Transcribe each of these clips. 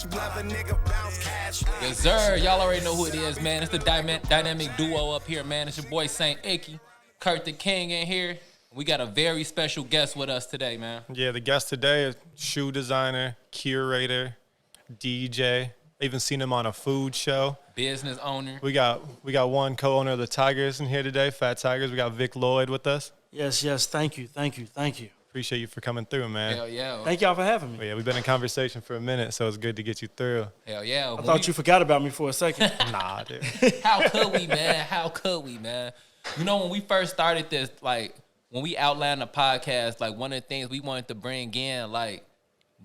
cash. You love a nigga bounce cash. Yes, sir. Y'all already know who it is, man. It's the dynamic duo up here, man. It's your boy Saint Icky, Kurt the King in here. We got a very special guest with us today, man. Yeah, the guest today is shoe designer, curator, DJ. Even seen him on a food show. Business owner. We got one co-owner of the Tigers in here today, Fat Tigers. We got Vic Lloyd with us. Yes. Thank you. Appreciate you for coming through, man. Hell yeah. Thank y'all for having me. But yeah, we've been in conversation for a minute, so it's good to get you through. Hell yeah. I thought you forgot about me for a second. Nah, dude. How could we, man? You know, when we first started this, like, when we outlined the podcast, like, one of the things we wanted to bring in, like,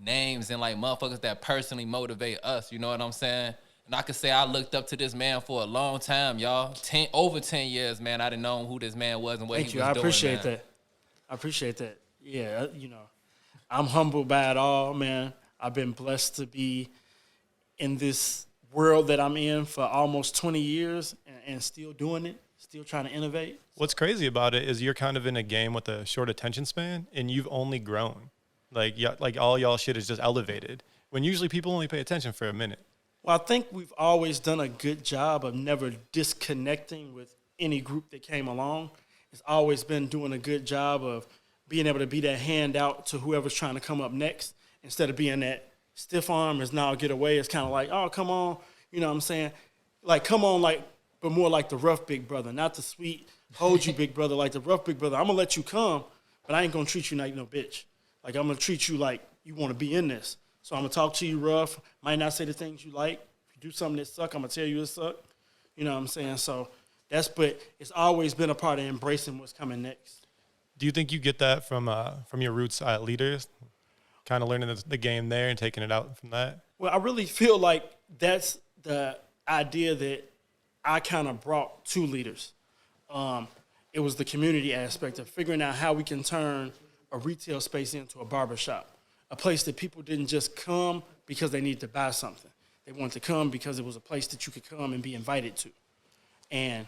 names and, like, motherfuckers that personally motivate us, you know what I'm saying? And I could say I looked up to this man for a long time, y'all. Over 10 years, man. I didn't know who this man was and what Thank he you. was I doing, appreciate man. that. I appreciate that. Yeah, you know, I'm humbled by it all, man. I've been blessed to be in this world that I'm in for almost 20 years and still doing it, still trying to innovate. What's crazy about it is you're kind of in a game with a short attention span, and you've only grown. Like all y'all shit is just elevated. When usually people only pay attention for a minute. Well, I think we've always done a good job of never disconnecting with any group that came along. It's always been doing a good job of being able to be that handout to whoever's trying to come up next instead of being that stiff arm is now get away. It's kind of like, oh, come on. You know what I'm saying? Like, come on, like, but more like the rough big brother, not the sweet, hold you big brother, like the rough big brother. I'm going to let you come, but I ain't going to treat you like no bitch. Like, I'm going to treat you like you want to be in this. So I'm going to talk to you rough, might not say the things you like. If you do something that suck, I'm going to tell you it suck. You know what I'm saying? So but it's always been a part of embracing what's coming next. Do you think you get that from your roots at Leaders, kind of learning the game there and taking it out from that? Well, I really feel like that's the idea that I kind of brought to Leaders. It was the community aspect of figuring out how we can turn a retail space into a barbershop, a place that people didn't just come because they needed to buy something. They wanted to come because it was a place that you could come and be invited to. And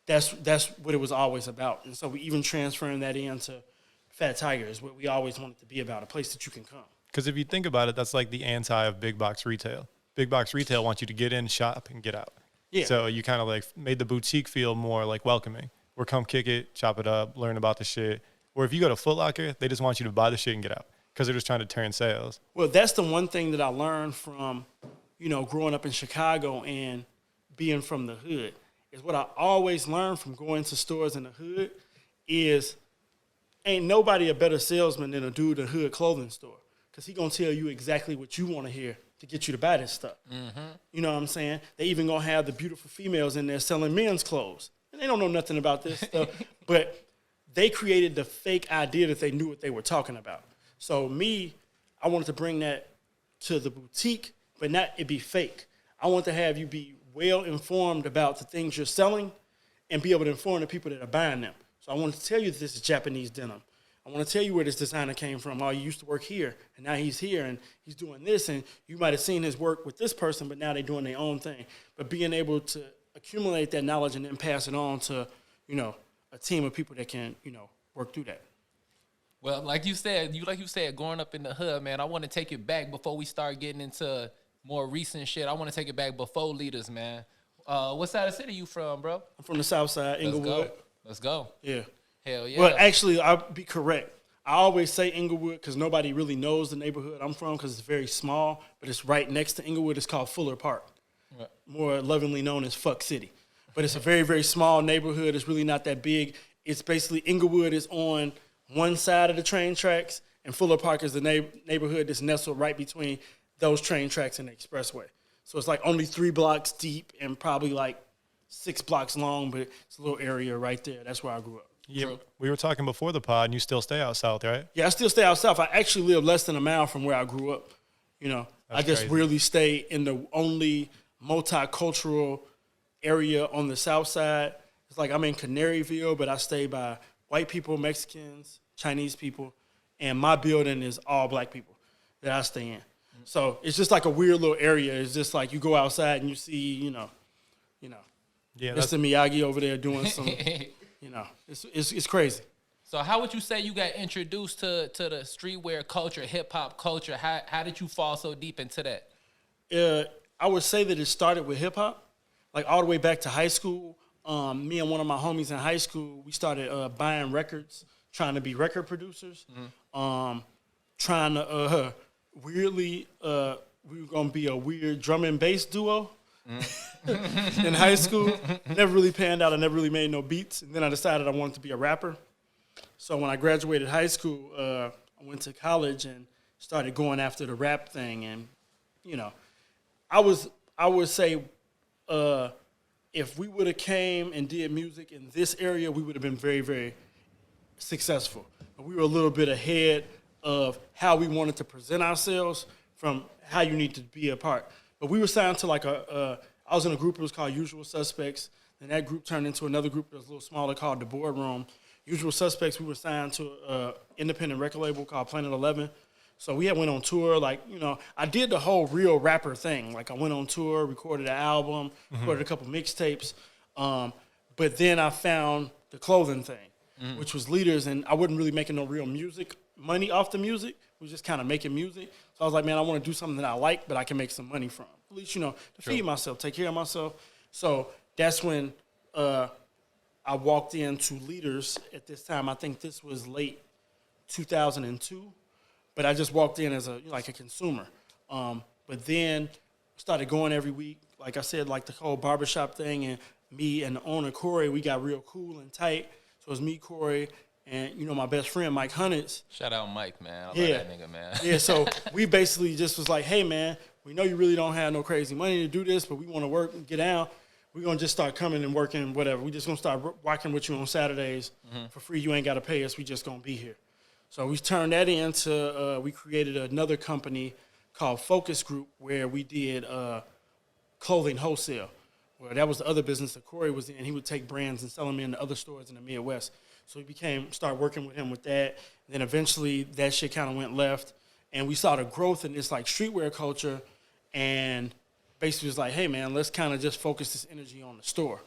that's what it was always about. And so we even transferring that into Fat Tiger is what we always wanted to be about, a place that you can come. Because if you think about it, that's like the anti of big box retail. Big box retail wants you to get in, shop, and get out. Yeah. So you kind of like made the boutique feel more like welcoming. Or come kick it, chop it up, learn about the shit. Or if you go to Foot Locker, they just want you to buy the shit and get out because they're just trying to turn sales. Well, that's the one thing that I learned from, you know, growing up in Chicago and being from the hood. Is what I always learned from going to stores in the hood is ain't nobody a better salesman than a dude in a hood clothing store because he going to tell you exactly what you want to hear to get you to buy this stuff. Mm-hmm. You know what I'm saying? They even going to have the beautiful females in there selling men's clothes. And they don't know nothing about this stuff, but they created the fake idea that they knew what they were talking about. So I wanted to bring that to the boutique, but not it be fake. I want to have you be well informed about the things you're selling and be able to inform the people that are buying them. So I want to tell you that this is Japanese denim. I want to tell you where this designer came from. Oh, you used to work here, and now he's here, and he's doing this, and you might have seen his work with this person, but now they're doing their own thing. But being able to accumulate that knowledge and then pass it on to, you know, a team of people that can, you know, work through that. Well, like you said, growing up in the hood, man, I want to take it back before we start getting into more recent shit. I want to take it back before Leaders, man. What side of the city you from, bro? I'm from the south side, Inglewood. Let's go. Yeah. Hell yeah. Well, actually, I'll be correct. I always say Inglewood because nobody really knows the neighborhood I'm from because it's very small, but it's right next to Inglewood. It's called Fuller Park, right. More lovingly known as Fuck City. But it's a very, very small neighborhood. It's really not that big. It's basically Inglewood is on one side of the train tracks, and Fuller Park is the neighborhood that's nestled right between those train tracks and the expressway. So it's like only 3 blocks deep and probably like 6 blocks long, but it's a little area right there. That's where I grew up. Yeah, we were talking before the pod, and you still stay out south, right? Yeah, I still stay out south. I actually live less than a mile from where I grew up. You know, I just really stay in the only multicultural area on the south side. It's like I'm in Canaryville, but I stay by white people, Mexicans, Chinese people, and my building is all black people that I stay in. So it's just like a weird little area. It's just like you go outside and you see, you know, yeah, Mr. Miyagi over there doing some, you know, it's crazy. So how would you say you got introduced to the streetwear culture, hip hop culture? How did you fall so deep into that? I would say that it started with hip hop, like all the way back to high school. Me and one of my homies in high school, we started buying records, trying to be record producers, trying to weirdly, we were gonna be a weird drum and bass duo. In high school, never really panned out. I never really made no beats, and then I decided I wanted to be a rapper. So when I graduated high school, I went to college and started going after the rap thing. And I would say, if we would have came and did music in this area, we would have been very, very successful. But we were a little bit ahead of how we wanted to present ourselves from how you need to be a part. But we were signed to I was in a group, it was called Usual Suspects. And that group turned into another group that was a little smaller called The Boardroom. Usual Suspects, we were signed to an independent record label called Planet 11. So we went on tour, I did the whole real rapper thing. Like I went on tour, recorded an album, recorded a couple mixtapes. But then I found the clothing thing, which was Leaders, and I wasn't really making no real money off the music. We was just kind of making music. So I was like, man, I want to do something that I like, but I can make some money from. At least, to feed myself, take care of myself. So that's when I walked into Leaders at this time. I think this was late 2002. But I just walked in as a consumer. But then started going every week. Like I said, like the whole barbershop thing, and me and the owner, Corey, we got real cool and tight. So it was me, Corey, and, my best friend, Mike Hunnits. Shout out Mike, man. I love that nigga, man. Yeah, so we basically just was like, hey, man, we know you really don't have no crazy money to do this, but we want to work and get out. We're going to just start coming and working, whatever. We just going to start working with you on Saturdays for free. You ain't got to pay us. We just going to be here. So we turned that into, we created another company called Focus Group where we did clothing wholesale. Well, that was the other business that Corey was in. He would take brands and sell them in other stores in the Midwest. So we started working with him with that. And then eventually that shit kind of went left. And we saw the growth in this streetwear culture, and basically was like, hey, man, let's kind of just focus this energy on the store.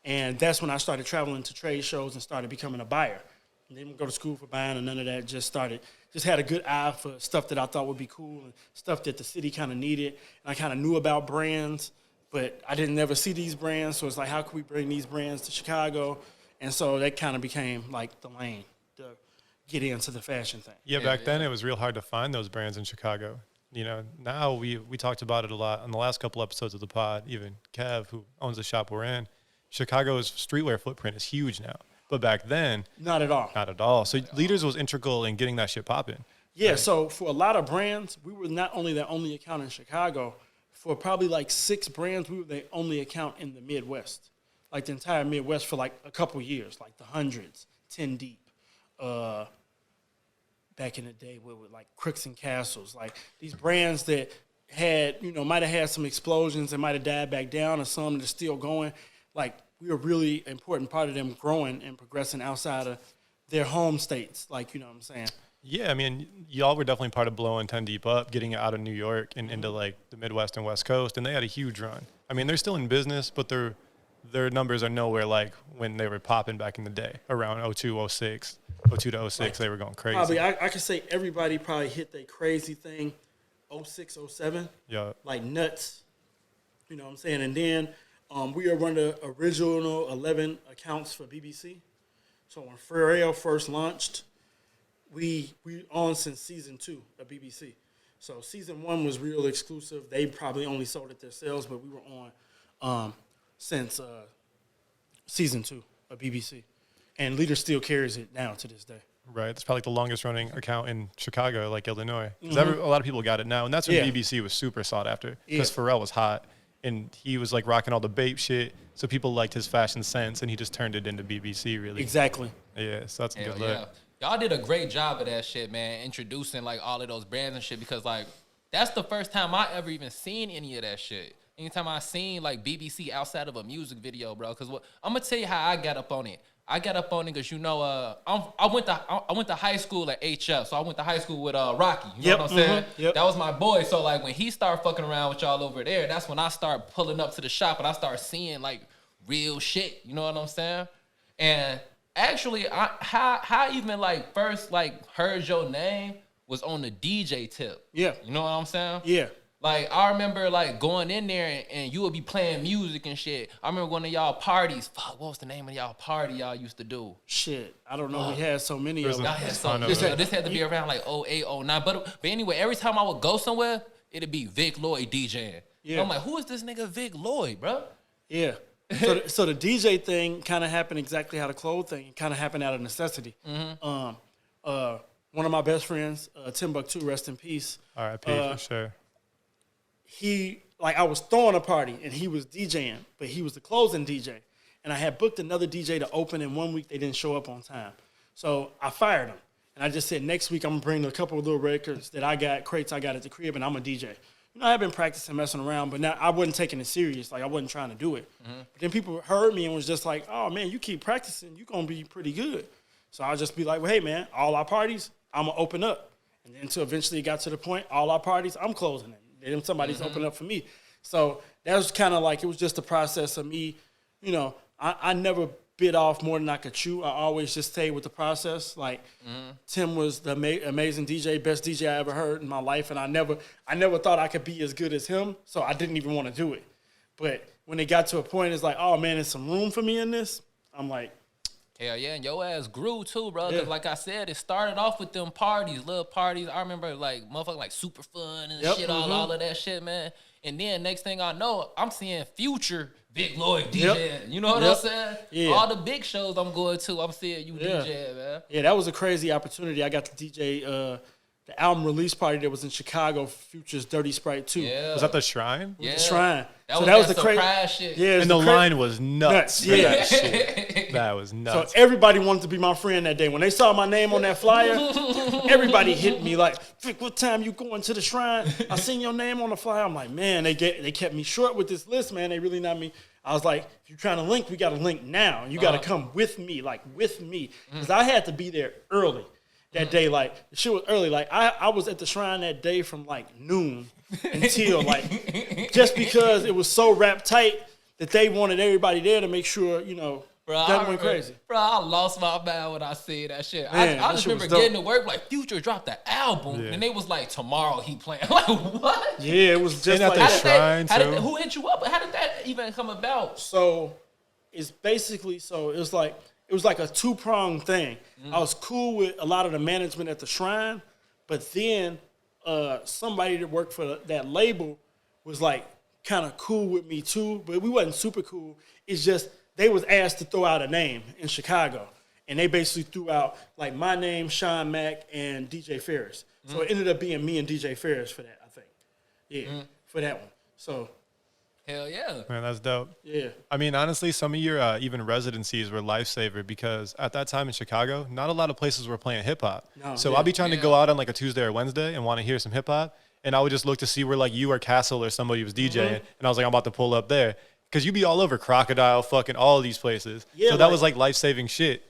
And that's when I started traveling to trade shows and started becoming a buyer. And didn't go to school for buying or none of that. Just had a good eye for stuff that I thought would be cool and stuff that the city kind of needed. And I kind of knew about brands, but I didn't never see these brands. So it's like, how can we bring these brands to Chicago? And so that kind of became like the lane to get into the fashion thing. Yeah, back then it was real hard to find those brands in Chicago. Now we talked about it a lot on the last couple episodes of the pod. Even Kev, who owns the shop we're in, Chicago's streetwear footprint is huge now. But back then, not at all. Not at all. So Leaders was integral in getting that shit popping. Yeah, right? So for a lot of brands, we were not only the only account in Chicago. For probably 6 brands, we were the only account in the Midwest. Like the entire Midwest for a couple years, like the Hundreds, 10 Deep. Back in the day with Crooks and Castles. Like these brands that had, might have had some explosions and might have died back down, or some that are still going. We were a really important part of them growing and progressing outside of their home states. What I'm saying? Yeah, I mean, y'all were definitely part of blowing 10 Deep up, getting it out of New York and into the Midwest and West Coast, and they had a huge run. I mean, they're still in business, but their numbers are nowhere like when they were popping back in the day, around 02, 06. 02 to 06, they were going crazy. Probably, I could say everybody probably hit their crazy thing 06, 07. Yeah. Like nuts. You know what I'm saying? And then we are one of the original 11 accounts for BBC. So when Pharrell first launched, we on since season 2 of BBC. So season 1 was real exclusive. They probably only sold it themselves, but we were on since season 2 of BBC. And Leader still carries it now to this day. Right. It's probably the longest running account in Chicago, Illinois. Because a lot of people got it now. And that's when BBC was super sought after. Because Pharrell was hot. And he was rocking all the Bape shit. So people liked his fashion sense. And he just turned it into BBC, really. Exactly. Yeah. So that's a good look. Yeah. Y'all did a great job of that shit, man. Introducing all of those brands and shit. Because that's the first time I ever even seen any of that shit. Anytime I seen BBC outside of a music video, bro. Because I'm going to tell you how I got up on it. I got up on it because I went to high school at HF, so I went to high school with Rocky. You know what I'm saying? Yep. That was my boy. So when he started fucking around with y'all over there, that's when I started pulling up to the shop and I started seeing real shit. You know what I'm saying? And actually, how I even first heard your name was on the DJ tip. Yeah. You know what I'm saying? Yeah. Like, I remember, like, going in there and you would be playing music and shit. I remember going to y'all parties. Fuck, what was the name of y'all party y'all used to do? Shit, I don't know. We had so many of them. Y'all had so many. This had to be around, like, 08, 09. But anyway, every time I would go somewhere, it'd be Vic Lloyd DJing. Yeah. I'm like, who is this nigga Vic Lloyd, bro? Yeah. So the DJ thing kind of happened exactly how the clothes thing kind of happened out of necessity. One of my best friends, Timbuktu, rest in peace. R.I.P. For sure. I was throwing a party and he was DJing, but he was the closing DJ. And I had booked another DJ to open, and 1 week they didn't show up on time. So I fired him. And I just said, next week I'm going to bring a couple of little records that I got, crates I got at the crib, and I'm a DJ. You know, I've been practicing, messing around, but now I wasn't taking it serious. Like, I wasn't trying to do it. But then people heard me and was just like, oh, man, you keep practicing, you're going to be pretty good. So I'll just be like, well, hey, man, all our parties, I'm going to open up. And then until eventually it got to the point, all our parties, I'm closing it. Then somebody's opening up for me. So that was kind of like, it was just a process of me, you know, I never bit off more than I could chew. I always just stayed with the process. Like, Tim was the amazing DJ, best DJ I ever heard in my life, and I never thought I could be as good as him, so I didn't even want to do it. But when it got to a point, it's like, oh, man, there's some room for me in this. I'm like, hell yeah, and your ass grew too, bro. Cause like I said, it started off with them parties, little parties. I remember like motherfucking like Super Fun and shit, all of that shit, man. And then next thing I know, I'm seeing Future, Vic Lloyd DJ. You know what I'm saying? Yeah. All the big shows I'm going to, I'm seeing you DJ, man. Yeah, that was a crazy opportunity. I got to DJ the album release party that was in Chicago, Future's Dirty Sprite 2. Yeah. Was that the Shrine? Yeah. The Shrine. That was the crazy shit. Yeah, and the line was nuts. Yeah. That shit. That was nuts. So everybody wanted to be my friend that day. When they saw my name on that flyer, everybody hit me like, Vic, what time you going to the Shrine? I seen your name on the flyer. I'm like, man, they kept me short with this list, man. They really not me. I was like, if you're trying to link, we got to link now. And you got to come with me, like with me. Because I had to be there early. That day, like, the shit was early. Like, I was at the Shrine that day from, like, noon until, like, just because it was so wrapped tight that they wanted everybody there to make sure, you know, that went crazy. Bro, I lost my mind when I see that shit. Man, I just remember getting to work, like, Future dropped the album, and they was like, tomorrow he playing. Like, what? Yeah, it was just like that. Shrine, who hit you up? How did that even come about? So, it's basically, it was like a two-pronged thing. I was cool with a lot of the management at the Shrine, but then somebody that worked for that label was like kind of cool with me too, but we wasn't super cool. It's just they was asked to throw out a name in Chicago, and they basically threw out like my name, Sean Mack, and DJ Ferris. So it ended up being me and DJ Ferris for that, I think. Yeah, for that one. So. Hell yeah. Man, that's dope. Yeah. I mean, honestly, some of your even residencies were lifesaver because at that time in Chicago, not a lot of places were playing hip-hop. No, so I'll be trying to go out on like a Tuesday or Wednesday and want to hear some hip-hop, and I would just look to see where like you or Castle or somebody was DJing, and I was like, I'm about to pull up there. Because you'd be all over Crocodile, fucking all of these places. Yeah, so that was like life-saving shit.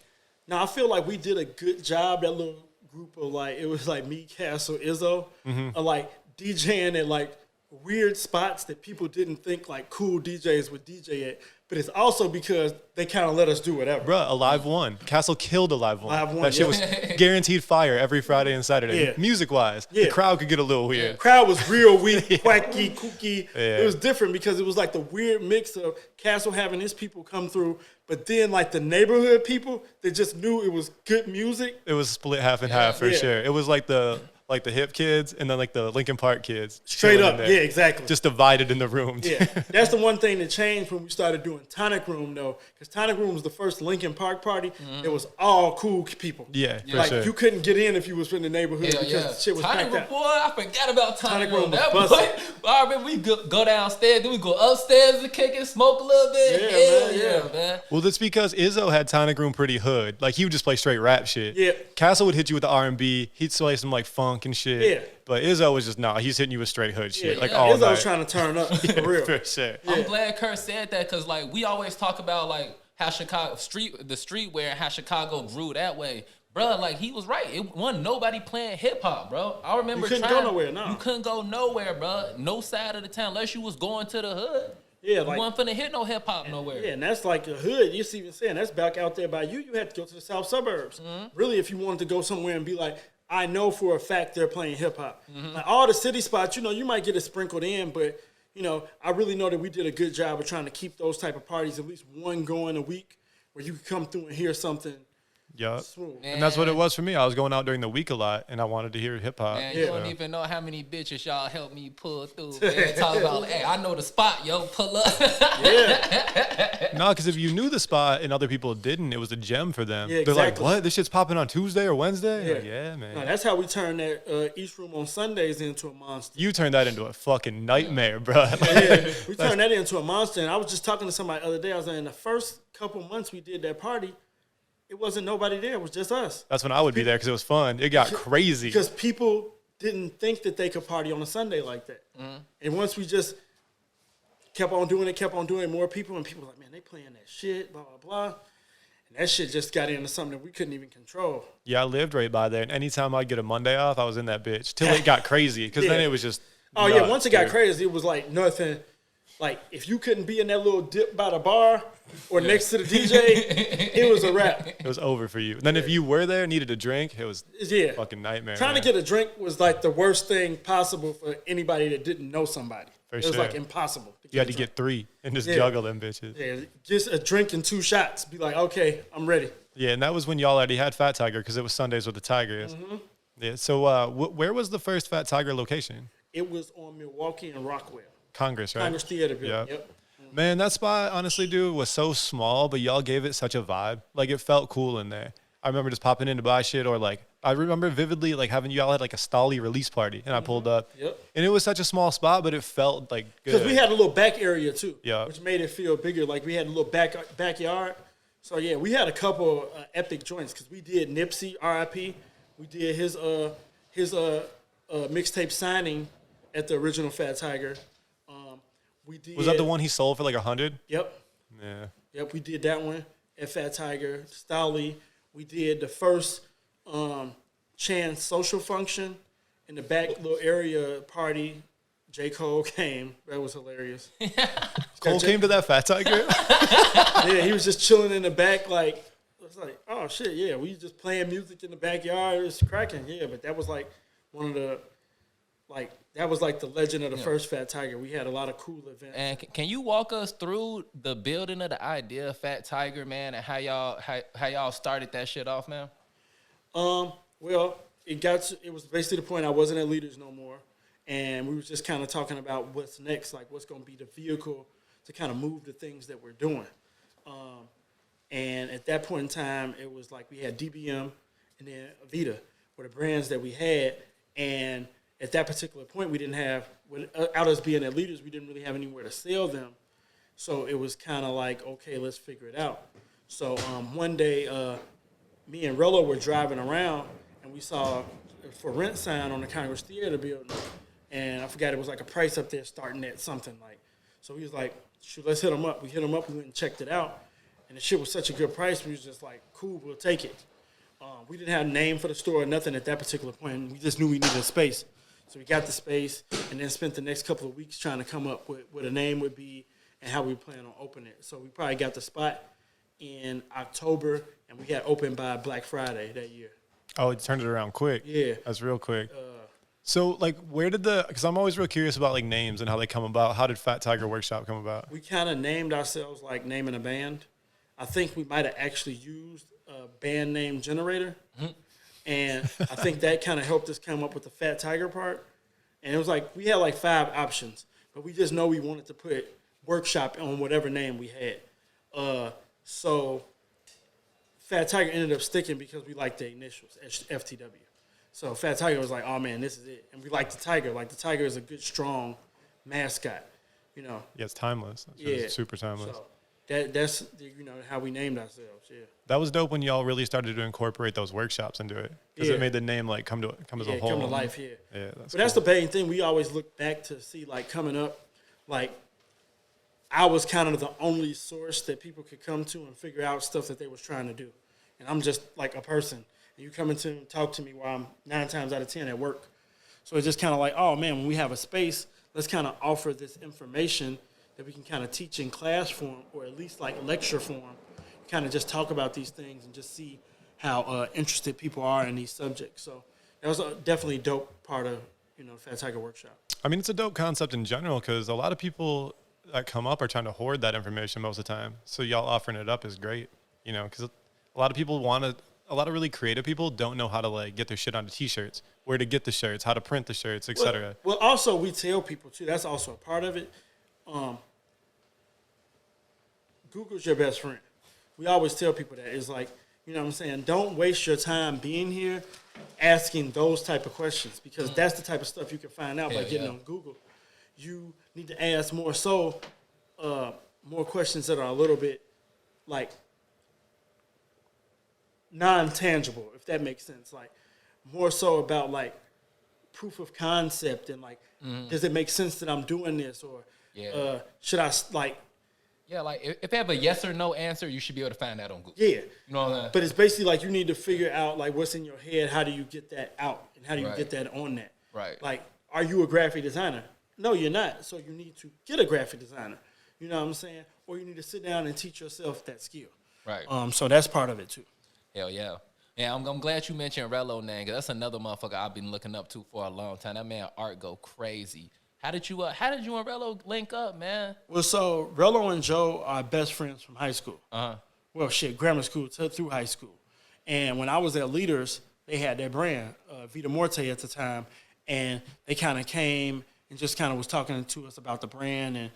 Now, I feel like we did a good job, that little group of like, it was like me, Castle, Izzo, of like DJing at like weird spots that people didn't think like cool DJs would DJ at. But it's also because they kind of let us do whatever. Bruh, Alive One. Castle killed Alive One. That shit was guaranteed fire every Friday and Saturday. Yeah. Music-wise, the crowd could get a little weird. The crowd was real weak, quacky, kooky. Yeah. It was different because it was like the weird mix of Castle having his people come through, but then like the neighborhood people that just knew it was good music. It was split half and half for sure. It was like the hip kids and then like the Linkin Park kids. Straight up, yeah, exactly. Just divided in the rooms. Yeah, that's the one thing that changed when we started doing Tonic Room though, because Tonic Room was the first Linkin Park party. It was all cool people. Yeah, for like sure. you couldn't get in if you was from the neighborhood because the shit was Tonic packed Room, out. boy, I forgot about Tonic Room. That boy, I remember we go downstairs, then we go upstairs and kick and smoke a little bit. Yeah, man. Well, that's because Izzo had Tonic Room pretty hood. Like he would just play straight rap shit. Yeah. Castle would hit you with the R&B. He'd play some like funk and shit. Yeah. But Izzo was just, he's hitting you with straight hood shit. Like all Izzo night. was trying to turn up for real. For sure. I'm glad Kurt said that because like we always talk about like how Chicago the streetwear and how Chicago grew that way. Bro, like he was right. It wasn't nobody playing hip hop, bro. I remember you couldn't go nowhere, no. You couldn't go nowhere, bro. No side of the town unless you was going to the hood. Yeah, you wasn't finna hit no hip hop nowhere. Yeah, and that's like the hood. You're even saying that's back out there by you. You had to go to the south suburbs. Really, if you wanted to go somewhere and be like, I know for a fact they're playing hip hop. Like all the city spots, you might get it sprinkled in, but I really know that we did a good job of trying to keep those type of parties, at least one going a week, where you could come through and hear something. Yup. Smooth. And that's what it was for me. I was going out during the week a lot, and I wanted to hear hip hop. Man, you don't even know how many bitches y'all helped me pull through. Man. Talk about, hey, I know the spot, yo, pull up. Yeah. No, because if you knew the spot and other people didn't, it was a gem for them. Yeah, They're like, exactly. what? This shit's popping on Tuesday or Wednesday? Yeah, Like, yeah, man. No, that's how we turned that East Room on Sundays into a monster. You turned that into a fucking nightmare, bro. Yeah, we turned that into a monster. And I was just talking to somebody the other day. I was like, in the first couple months we did that party, it wasn't nobody there. It was just us. That's when I would be there because it was fun. It got crazy. Because people didn't think that they could party on a Sunday like that. And once we just kept on doing it, more people, and people were like, man, they playing that shit, blah, blah, blah. And that shit just got into something that we couldn't even control. Yeah, I lived right by there. And anytime I'd get a Monday off, I was in that bitch till it got crazy. Because then it was just Oh, yeah, nuts, once it got dude. crazy, it was like nothing. Like, if you couldn't be in that little dip by the bar or next to the DJ, it was a wrap. It was over for you. And then if you were there, needed a drink, it was Yeah. fucking nightmare. Trying man. to get a drink was like the worst thing possible for anybody that didn't know somebody. For it was sure. like impossible. You had a to drink. get 3 and just Yeah. juggle them bitches. Yeah, just a drink and 2 shots. Be like, okay, I'm ready. Yeah, and that was when y'all already had Fat Tiger because it was Sundays with the Tigers. Yeah. So where was the first Fat Tiger location? It was on Milwaukee and Rockwell. Congress, right? Congress Theater building. Yep. Yep. Man, that spot, honestly, dude, was so small, but y'all gave it such a vibe. Like, it felt cool in there. I remember just popping in to buy shit, or like, I remember vividly, like, having y'all had like a Stolly release party, and I pulled up. Yep. And it was such a small spot, but it felt like good. Because we had a little back area too, Yeah. which made it feel bigger. Like we had a little backyard. So yeah, we had a couple epic joints because we did Nipsey R.I.P. We did his mixtape signing at the original Fat Tiger. We did. Was that the one he sold for like 100? Yep. Yeah. Yep, we did that one at Fat Tiger, Stolly. We did the first Chance social function in the back little area party. J. Cole came. That was hilarious. Cole came to that Fat Tiger? Yeah, he was just chilling in the back like, it's like, oh shit, yeah, we just playing music in the backyard. It was cracking, yeah. But that was like one of the, like, that was like the legend of the first Fat Tiger. We had a lot of cool events. And can you walk us through the building of the idea of Fat Tiger, man, and how y'all started that shit off, man? Well, it was basically the point I wasn't at Leaders no more, and we was just kind of talking about what's next, like what's going to be the vehicle to kind of move the things that we're doing. And at that point in time, it was like we had DBM and then Avita were the brands that we had, and at that particular point, we didn't have, without us being at Leaders, we didn't really have anywhere to sell them. So it was kind of like, okay, let's figure it out. So one day, me and Rello were driving around, and we saw a for rent sign on the Congress Theater building. And I forgot, it was like a price up there starting at something like. So he was like, shoot, let's hit him up. We hit him up, we went and checked it out. And the shit was such a good price, we was just like, cool, we'll take it. We didn't have a name for the store or nothing at that particular point. We just knew we needed a space. So we got the space and then spent the next couple of weeks trying to come up with what a name would be and how we plan on opening it. So we probably got the spot in October, and we had opened by Black Friday that year. Oh, it turned it around quick. Yeah. That's real quick. So, like, where did because I'm always real curious about, like, names and how they come about. How did Fat Tiger Workshop come about? We kind of named ourselves like naming a band. I think we might have actually used a band name generator. And I think that kind of helped us come up with the Fat Tiger part. And it was like, we had like 5 options, but we just know we wanted to put Workshop on whatever name we had. So Fat Tiger ended up sticking because we liked the initials, FTW. So Fat Tiger was like, oh man, this is it. And we liked the tiger. Like the tiger is a good, strong mascot, you know. Yeah, it's timeless. It's super timeless. So that's how we named ourselves. Yeah. That was dope when y'all really started to incorporate those workshops into it, because it made the name like come as a whole. Come to life. Yeah. Yeah, That's the main thing. We always look back to see, like, coming up, like, I was kind of the only source that people could come to and figure out stuff that they was trying to do. And I'm just like a person. And you come into and talk to me while I'm 9 times out of 10 at work. So it's just kind of like, oh man, when we have a space, let's kind of offer this information that we can kind of teach in class form, or at least like lecture form, kind of just talk about these things and just see how interested people are in these subjects. So that was a definitely dope part of, Fat Tiger Workshop. I mean, it's a dope concept in general because a lot of people that come up are trying to hoard that information most of the time. So y'all offering it up is great, because a lot of people a lot of really creative people don't know how to like get their shit onto t-shirts, where to get the shirts, how to print the shirts, etc. Well, also we tell people too, that's also a part of it. Google's your best friend. We always tell people that. It's like, don't waste your time being here asking those type of questions because that's the type of stuff you can find out by getting on Google. You need to ask more questions that are a little bit like non-tangible, if that makes sense. Like more so about like proof of concept and like, does it make sense that I'm doing this or should I like? Yeah, like if they have a yes or no answer, you should be able to find that on Google. Yeah. You know what I'm saying? But it's basically like you need to figure out like what's in your head. How do you get that out? And how do you get that on that? Right. Like, are you a graphic designer? No, you're not. So you need to get a graphic designer. You know what I'm saying? Or you need to sit down and teach yourself that skill. Right. So that's part of it too. Hell yeah. Yeah, I'm glad you mentioned Relo name, because that's another motherfucker I've been looking up to for a long time. That man art go crazy. How did you and Relo link up, man? Well, so Relo and Joe are best friends from high school. Well, grammar school through high school. And when I was at Leaders, they had their brand, Vita Morte at the time, and they kind of came and just kind of was talking to us about the brand, and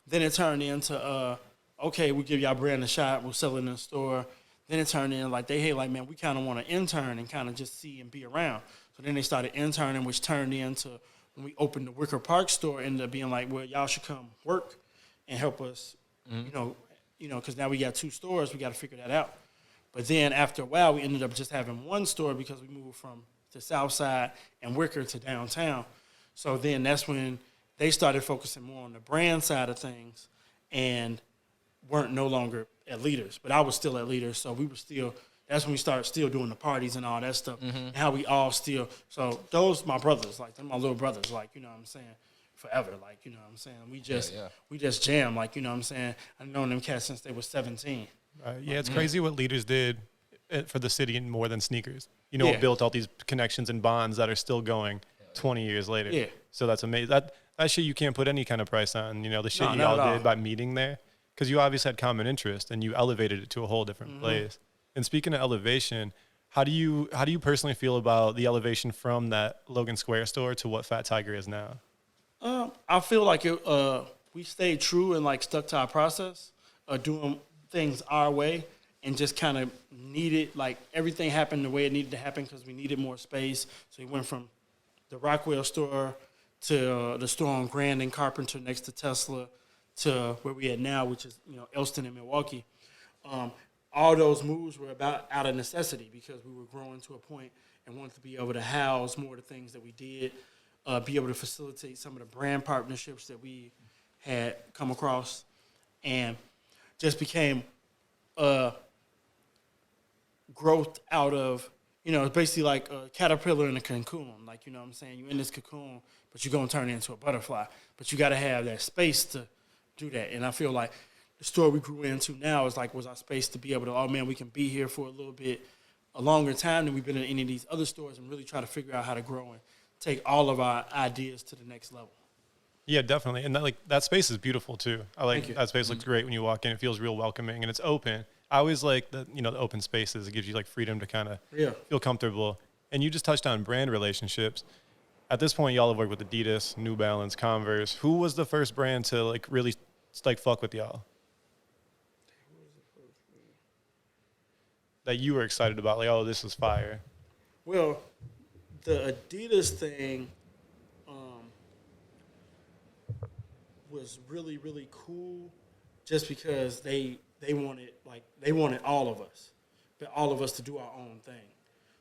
then it turned into okay, we'll give y'all brand a shot, we'll sell it in the store. Then it turned in like man, we kind of want to intern and kind of just see and be around. So then they started interning, which turned into when we opened the Wicker Park store, ended up being like, well, y'all should come work and help us, because now we got 2 stores, we got to figure that out. But then after a while, we ended up just having 1 store because we moved from the South Side and Wicker to downtown. So then that's when they started focusing more on the brand side of things and weren't no longer at Leaders. But I was still at Leaders, so we were still. That's when we started still doing the parties and all that stuff, and how we all still. So those my brothers, like they're my little brothers, like what I'm saying, forever, like what I'm saying. We just jam, like what I'm saying. I've known them cats since they were 17. Yeah, it's crazy what Leaders did for the city and more than sneakers. It built all these connections and bonds that are still going 20 years later. Yeah. So that's amazing. That shit you can't put any kind of price on. The shit you all did by meeting there, because you obviously had common interest and you elevated it to a whole different place. And speaking of elevation, how do you personally feel about the elevation from that Logan Square store to what Fat Tiger is now? I feel like we stayed true and like stuck to our process of doing things our way and just kind of needed, like everything happened the way it needed to happen because we needed more space. So we went from the Rockwell store to the store on Grand and Carpenter next to Tesla to where we at now, which is Elston and Milwaukee. All those moves were out of necessity because we were growing to a point and wanted to be able to house more of the things that we did, be able to facilitate some of the brand partnerships that we had come across, and just became growth out of, it's basically like a caterpillar in a cocoon. Like, what I'm saying? You're in this cocoon, but you're going to turn it into a butterfly. But you got to have that space to do that. And I feel like the store we grew into now was our space to be able to, oh man, we can be here for a longer time than we've been in any of these other stores and really try to figure out how to grow and take all of our ideas to the next level. Yeah, definitely. And that space is beautiful too. I like that space looks great when you walk in. It feels real welcoming and it's open. I always like the open spaces. It gives you like freedom to kind of feel comfortable. And you just touched on brand relationships. At this point, y'all have worked with Adidas, New Balance, Converse. Who was the first brand to like really like fuck with y'all? That you were excited about, like, oh, this is fire? Well, the Adidas thing was really, really cool just because they wanted all of us, but all of us to do our own thing.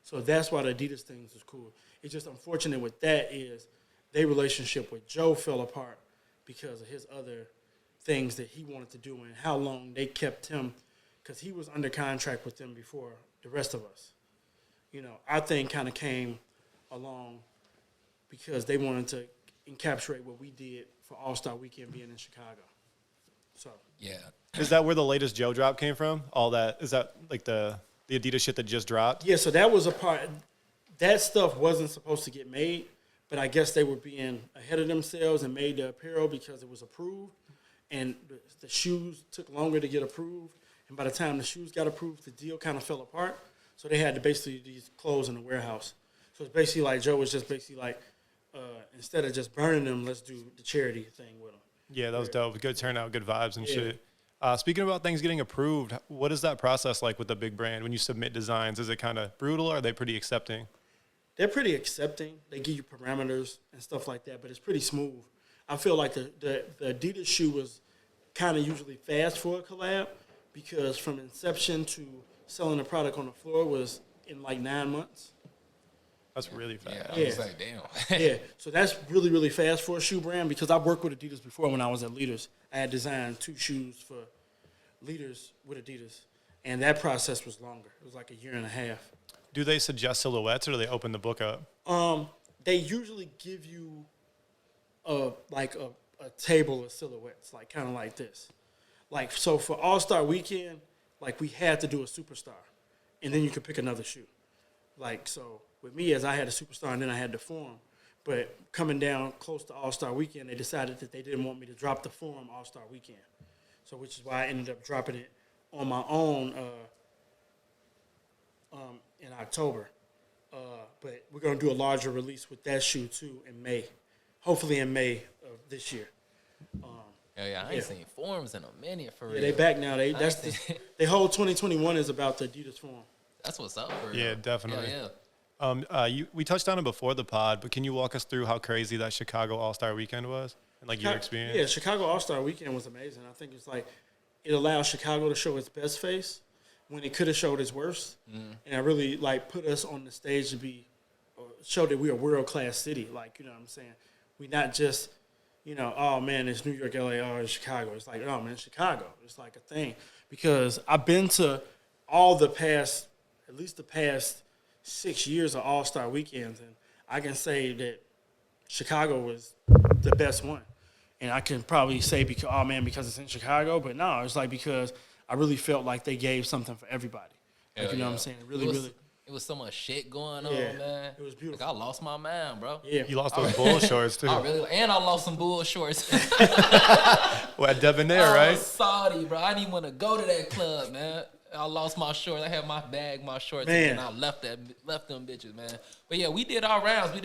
So that's why the Adidas thing was cool. It's just unfortunate with that is their relationship with Joe fell apart because of his other things that he wanted to do and how long they kept him, because he was under contract with them before the rest of us. Our thing kind of came along because they wanted to encapsulate what we did for All-Star Weekend being in Chicago. So yeah. Is that where the latest Joe drop came from? All that, is that like the Adidas shit that just dropped? Yeah, so that was a part. that stuff wasn't supposed to get made, but I guess they were being ahead of themselves and made the apparel because it was approved, and the shoes took longer to get approved. And by the time the shoes got approved, the deal kind of fell apart. So they had to basically these clothes in the warehouse. So it's basically like Joe was just basically like, instead of just burning them, let's do the charity thing with them. Yeah, that was dope. Good turnout, good vibes and shit. Speaking about things getting approved, what is that process like with the big brand when you submit designs? Is it kind of brutal or are they pretty accepting? They're pretty accepting. They give you parameters and stuff like that, but it's pretty smooth. I feel like the Adidas shoe was kind of usually fast for a collab because from inception to selling the product on the floor was in like 9 months. That's really fast. Yeah, I was like, damn. Yeah, so that's really, really fast for a shoe brand because I worked with Adidas before when I was at Leaders. I had designed 2 shoes for Leaders with Adidas, and that process was longer. It was like a year and a half. Do they suggest silhouettes or do they open the book up? They usually give you a table of silhouettes, like kind of like this. Like, so for All-Star Weekend, like we had to do a superstar, and then you could pick another shoe. Like, so with me, as I had a superstar and then I had the form. But coming down close to All-Star Weekend, they decided that they didn't want me to drop the form All-Star Weekend. So which is why I ended up dropping it on my own in October. But we're going to do a larger release with that shoe, too, in May. Hopefully in May of this year. I ain't seen forms in a minute for real. Yeah, they back now. They whole 2021 is about the Adidas form. That's what's up for real. Yeah, definitely. Yeah. We touched on it before the pod, but can you walk us through how crazy that Chicago All-Star Weekend was and like your experience? Yeah, Chicago All-Star Weekend was amazing. I think it's like it allowed Chicago to show its best face when it could have showed its worst, and it really like put us on the stage to show that we're a world-class city. Like, you know what I'm saying? We not just, oh man, it's New York, LA, oh it's Chicago. It's like, oh man, it's Chicago. It's like a thing because I've been to all at least the past 6 years of All-Star weekends, and I can say that Chicago was the best one. And I can probably say because it's in Chicago, but no, it's like because I really felt like they gave something for everybody. Like, you know what I'm saying? It was so much shit going on, man. It was beautiful. Like, I lost my mind, bro. Yeah. You lost those bull shorts, too. And I lost some bull shorts. Well, at Debonair, right? I was salty, bro. I didn't want to go to that club, man. I lost my shorts. I had my bag, my shorts, and I left them bitches, man. But yeah, we did our rounds. We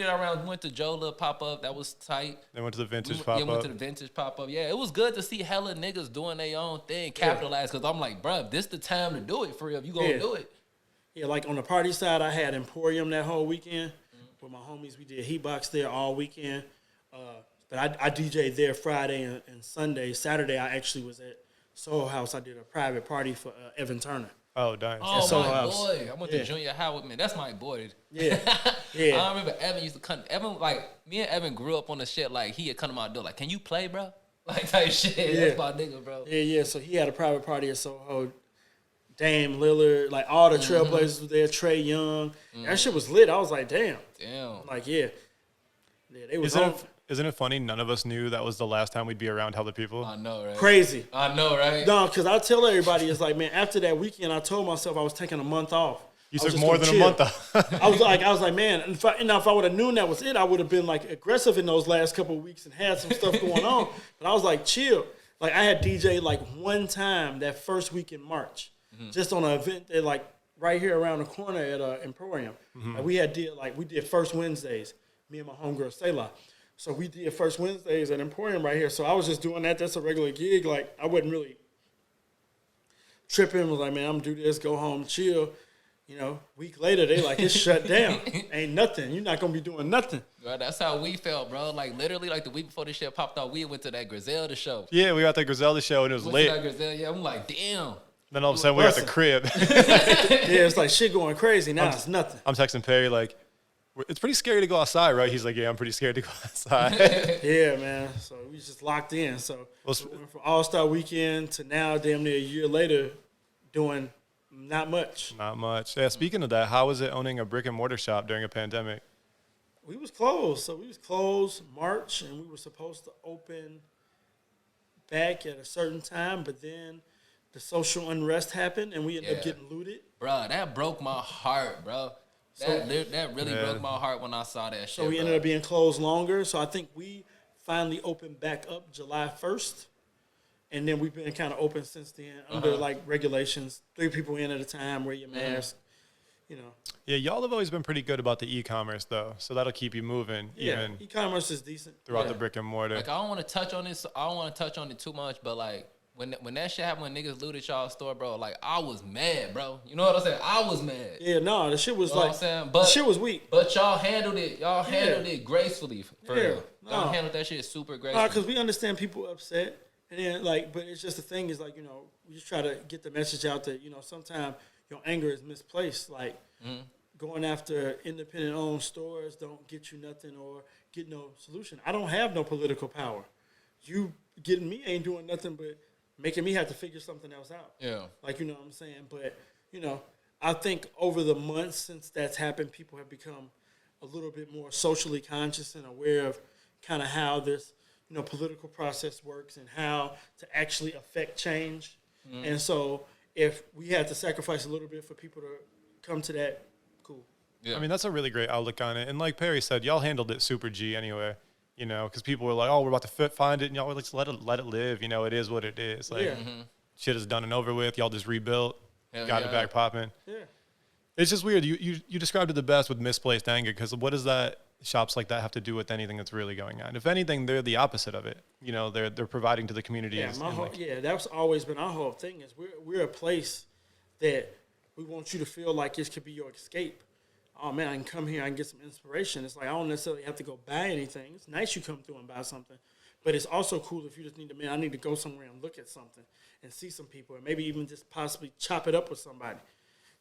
went to Joe little pop-up. That was tight. Then went to the vintage pop-up. Yeah, went to the vintage pop-up. Yeah, it was good to see hella niggas doing their own thing, capitalize. Because I'm like, bruh, this the time to do it for real. If you gonna do it. Yeah, like on the party side, I had Emporium that whole weekend with my homies. We did Heatbox there all weekend. But I DJ'd there Friday and Sunday. Saturday, I actually was at Soho House. I did a private party for Evan Turner. Oh, nice. Oh, my boy. I went to junior high with me. That's my boy. Yeah. I remember Evan used to come. Evan, like, me and Evan grew up on the shit, like, he had come to my door, like, can you play, bro? Like, type shit. Yeah. That's my nigga, bro. Yeah. So he had a private party at Soho. Dame Lillard, like, all the Trailblazers were there. Trey Young. That shit was lit. I was like, damn. Like, they was Isn't it funny? None of us knew that was the last time we'd be around hella people. I know, right? Crazy. I know, right? No, because I tell everybody, it's like, man, after that weekend, I told myself I was taking a month off. You took more than a month off. I was like, man, if I would have known that was it, I would have been like aggressive in those last couple of weeks and had some stuff going on. But I was like, chill. Like I had DJ like one time that first week in March, just on an event that like right here around the corner at Emporium. Like, we did First Wednesdays, me and my homegirl Selah. So we did First Wednesdays at Emporium right here. So I was just doing that. That's a regular gig. Like I wasn't really tripping. Was like, man, I'm gonna do this, go home, chill. Week later, they like, it's shut down. Ain't nothing. You're not going to be doing nothing. Bro, that's how we felt, bro. Like, literally, like, the week before this shit popped off, we went to that Griselda show. Yeah, we got that Griselda show, and it was lit. I'm like, damn. Then all of a sudden, we're at the crib. Yeah, it's like shit going crazy. Now it's nothing. I'm texting Perry, like, it's pretty scary to go outside, right? He's like, yeah, I'm pretty scared to go outside. Yeah, man. So we just locked in. So we went from All-Star Weekend to now, damn near a year later, doing not much. Not much. Yeah, speaking of that, how was it owning a brick and mortar shop during a pandemic? We was closed. So we was closed March, and we were supposed to open back at a certain time, but then the social unrest happened, and we ended up getting looted. Bro, that broke my heart, bro. That really broke my heart when I saw that shit. So we ended up being closed longer. So I think we finally opened back up July 1st. And then we've been kind of open since then under like regulations, 3 people in at a time, wear your mask, you know. Yeah, y'all have always been pretty good about the e-commerce though, so that'll keep you moving. Yeah, even e-commerce is decent throughout the brick and mortar. Like I don't want to touch on this. I don't want to touch on it too much, but like when that shit happened, when niggas looted y'all store, bro, like I was mad, bro. You know what I'm saying? I was mad. Yeah, no, the shit was what I'm saying? But the shit was weak. But y'all handled it. Y'all handled it gracefully. For real. Y'all No. handled that shit super gracefully. Because we understand people upset. And then, like, but it's just the thing is, like, you know, we just try to get the message out that, you know, sometimes your anger is misplaced. Like, going after independent-owned stores don't get you nothing or get no solution. I don't have no political power. You getting me ain't doing nothing but making me have to figure something else out. Yeah. Like, you know what I'm saying? But, you know, I think over the months since that's happened, people have become a little bit more socially conscious and aware of kind of how this, you know, political process works and how to actually affect change. And so if we had to sacrifice a little bit for people to come to that, cool. Yeah. I mean, that's a really great outlook on it. And like Perry said, y'all handled it super G anyway, you know, because people were like, oh, we're about to find it. And y'all were like, let it live. You know, it is what it is. Like, shit is done and over with. Y'all just rebuilt, got it back popping. Yeah. It's just weird. You described it the best with misplaced anger, because what does that shops like that have to do with anything that's really going on? If anything, they're the opposite of it. You know, they're providing to the community. Yeah, that's always been our whole thing is we're a place that we want you to feel like this could be your escape. Oh man, I can come here, I can get some inspiration. It's like I don't necessarily have to go buy anything. It's nice you come through and buy something, but it's also cool if you just need to, I need to go somewhere and look at something and see some people, and maybe even just possibly chop it up with somebody.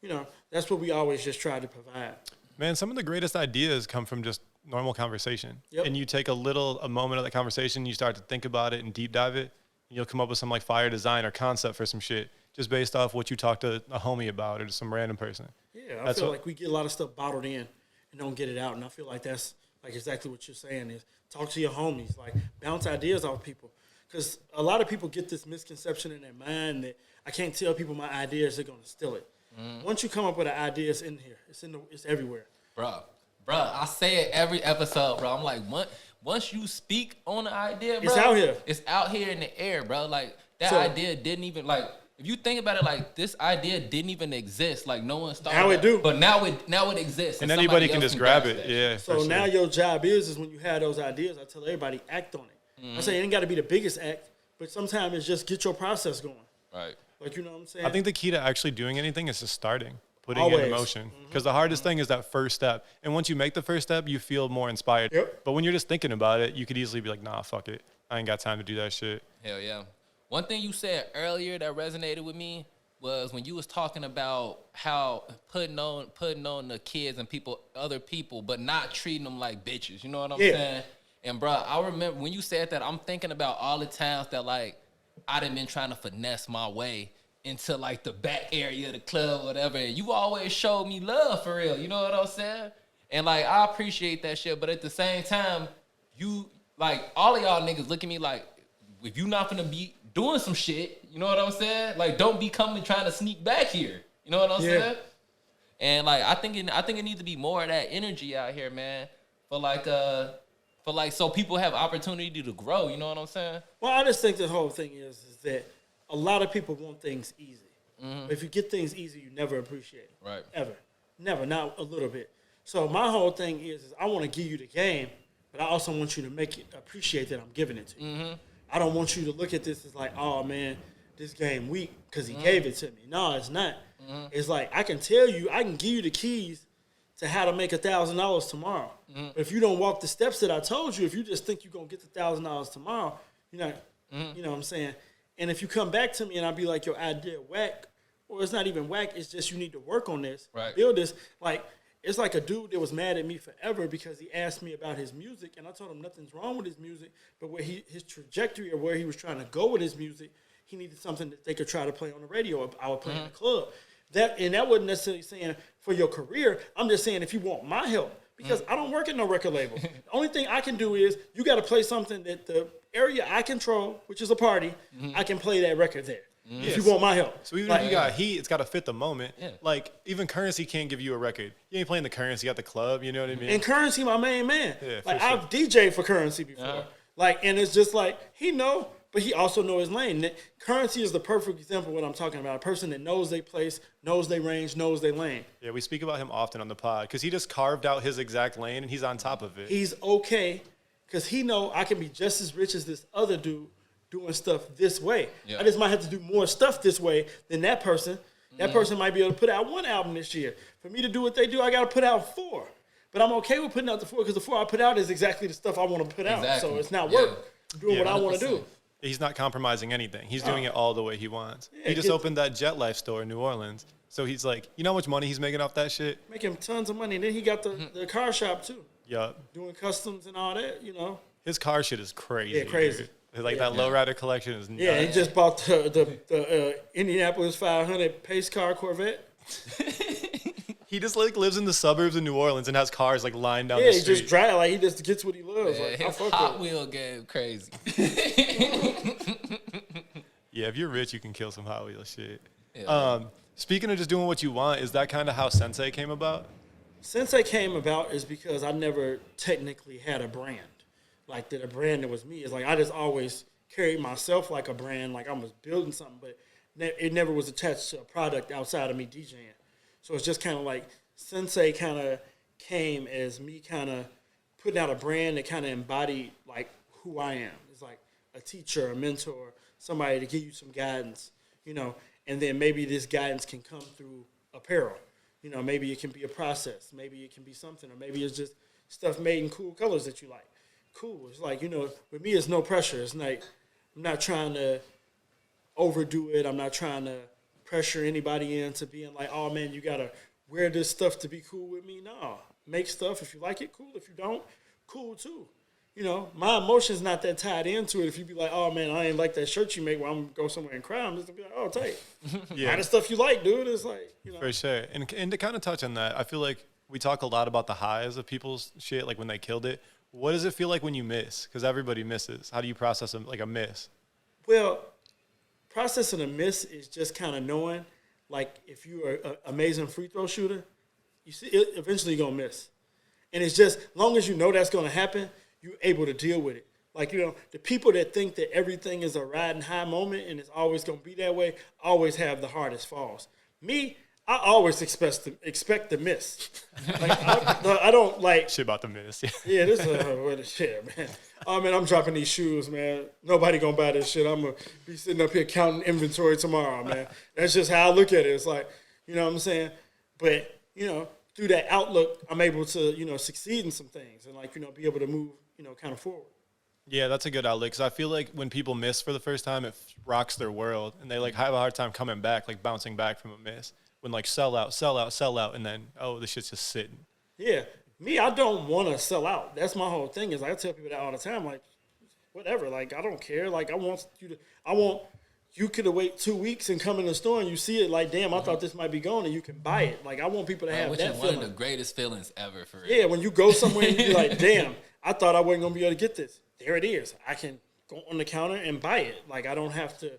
You know, that's what we always just try to provide. Man, some of the greatest ideas come from just normal conversation. Yep. And you take a moment of that conversation, you start to think about it and deep dive it, and you'll come up with some like fire design or concept for some shit just based off what you talked to a homie about or to some random person. Yeah, I feel like we get a lot of stuff bottled in and don't get it out. And I feel like that's like exactly what you're saying is talk to your homies, like bounce ideas off people. Because a lot of people get this misconception in their mind that I can't tell people my ideas, they're going to steal it. Once you come up with an idea, it's in here. It's everywhere. Bro, I say it every episode, bro. I'm like, once you speak on the idea, bro, it's out here. It's out here in the air, bro. Like that idea didn't even like. If you think about it, like this idea didn't even exist. Like no one started. Now it do. But now it exists, and anybody can just grab it. Yeah. So now your job is when you have those ideas, I tell everybody act on it. I say it ain't got to be the biggest act, but sometimes it's just get your process going. Right. Like you know what I'm saying. I think the key to actually doing anything is just starting. Putting it in motion. Because the hardest thing is that first step. And once you make the first step, you feel more inspired. Yep. But when you're just thinking about it, you could easily be like, nah, fuck it. I ain't got time to do that shit. Hell yeah. One thing you said earlier that resonated with me was when you was talking about how putting on the kids and other people, but not treating them like bitches. You know what I'm saying? And bro, I remember when you said that, I'm thinking about all the times that like I done been trying to finesse my way into like the back area of the club or whatever. And you always showed me love for real. You know what I'm saying? And like, I appreciate that shit. But at the same time, you like all of y'all niggas look at me like, if you not gonna be doing some shit, you know what I'm saying? Like, don't be coming trying to sneak back here. You know what I'm saying? And like, I think it needs to be more of that energy out here, man. For like, so people have opportunity to grow. You know what I'm saying? Well, I just think the whole thing is that a lot of people want things easy. But if you get things easy, you never appreciate it. Right. Ever. Never. Not a little bit. So my whole thing is I want to give you the game, but I also want you to make it appreciate that I'm giving it to you. I don't want you to look at this as like, oh, man, this game weak because he gave it to me. No, it's not. It's like I can tell you, I can give you the keys to how to make $1,000 tomorrow. But if you don't walk the steps that I told you, if you just think you're going to get the $1,000 tomorrow, you're not, you know what I'm saying? And if you come back to me and I'll be like, your idea whack, or it's not even whack, it's just you need to work on this, build this. Like, it's like a dude that was mad at me forever because he asked me about his music, and I told him nothing's wrong with his music, but where his trajectory or where he was trying to go with his music, he needed something that they could try to play on the radio or I would play in the club. That wasn't necessarily saying for your career. I'm just saying if you want my help, because I don't work at no record label. The only thing I can do is you got to play something that the area I control, which is a party, I can play that record there. if you want my help. So even if you got heat, it's got to fit the moment. Yeah. Like, even Currency can't give you a record. You ain't playing the Currency at the club, you know what I mean? And Currency, my main man. Yeah, like, for sure. I've DJed for Currency before. Like, and it's just like, he know, but he also know his lane. Currency is the perfect example of what I'm talking about. A person that knows their place, knows their range, knows their lane. Yeah, we speak about him often on the pod because he just carved out his exact lane and he's on top of it. He's okay because he know I can be just as rich as this other dude doing stuff this way. Yeah. I just might have to do more stuff this way than that person. That person might be able to put out 1 album this year. For me to do what they do, I got to put out 4. But I'm okay with putting out the 4 because the 4 I put out is exactly the stuff I want to put out. So it's not work. I'm doing what I want to do. He's not compromising anything. He's doing it all the way he wants. Yeah, he just opened that Jet Life store in New Orleans. So he's like, you know how much money he's making off that shit? Making tons of money. And then he got the car shop too. Yup. Doing customs and all that, you know. His car shit is crazy. Yeah, crazy. Dude. Like that lowrider collection is nuts. Yeah, he just bought the Indianapolis 500 pace car Corvette. He just like lives in the suburbs of New Orleans and has cars like lined down the He street. just drive like he just gets what he loves. Like, I His fuck Hot with it. Wheel game crazy. Yeah, if you're rich, you can kill some Hot Wheels shit. Yeah. Speaking of just doing what you want, is that kind of how Sensei came about? Sensei came about is because I never technically had a brand. Like that a brand that was me. It's like I just always carried myself like a brand, like I was building something, but it never was attached to a product outside of me DJing. So it's just kind of like Sensei kind of came as me kind of putting out a brand that kind of embodied like who I am. It's like a teacher, a mentor, somebody to give you some guidance, you know, and then maybe this guidance can come through apparel. You know, maybe it can be a process. Maybe it can be something, or maybe it's just stuff made in cool colors that you like. Cool. It's like, you know, with me, it's no pressure. It's like I'm not trying to overdo it. I'm not trying to pressure anybody into being like, oh, man, you got to wear this stuff to be cool with me. No. Make stuff. If you like it, cool. If you don't, cool, too. You know, my emotion's not that tied into it. If you be like, oh, man, I ain't like that shirt you make where I'm going to go somewhere and cry, I'm just going to be like, oh, tight. Yeah. Buy the stuff you like, dude. It's like, you know. For sure. And to kind of touch on that, I feel like we talk a lot about the highs of people's shit, like when they killed it. What does it feel like when you miss? Because everybody misses. How do you process like a miss? Well, processing a miss is just kind of knowing, like, if you're an amazing free throw shooter, you see, eventually you're going to miss. And it's just, as long as you know that's going to happen, you're able to deal with it. Like, you know, the people that think that everything is a riding high moment and it's always going to be that way always have the hardest falls. Me, I always expect to miss. Like, I don't like Shit about the miss. yeah, this is what shit, man. Oh man, I'm dropping these shoes, man. Nobody gonna buy this shit. I'm gonna be sitting up here counting inventory tomorrow, man. That's just how I look at it. It's like, you know what I'm saying? But, you know, through that outlook, I'm able to, you know, succeed in some things and like, you know, be able to move, you know, kind of forward. Yeah, that's a good outlook. Because I feel like when people miss for the first time, it rocks their world. And they like have a hard time coming back, like bouncing back from a miss. When like sell out, and then, oh, this shit's just sitting. Yeah. Me, I don't want to sell out. That's my whole thing is I tell people that all the time, like, whatever. Like, I don't care. Like, I want you could wait 2 weeks and come in the store and you see it like, damn, I thought this might be gone and you can buy it. Like, I want people to have Which that is feeling. one of the greatest feelings ever for real. Yeah, when you go somewhere and you be like, damn, I thought I wasn't going to be able to get this. There it is. I can go on the counter and buy it. Like, I don't have to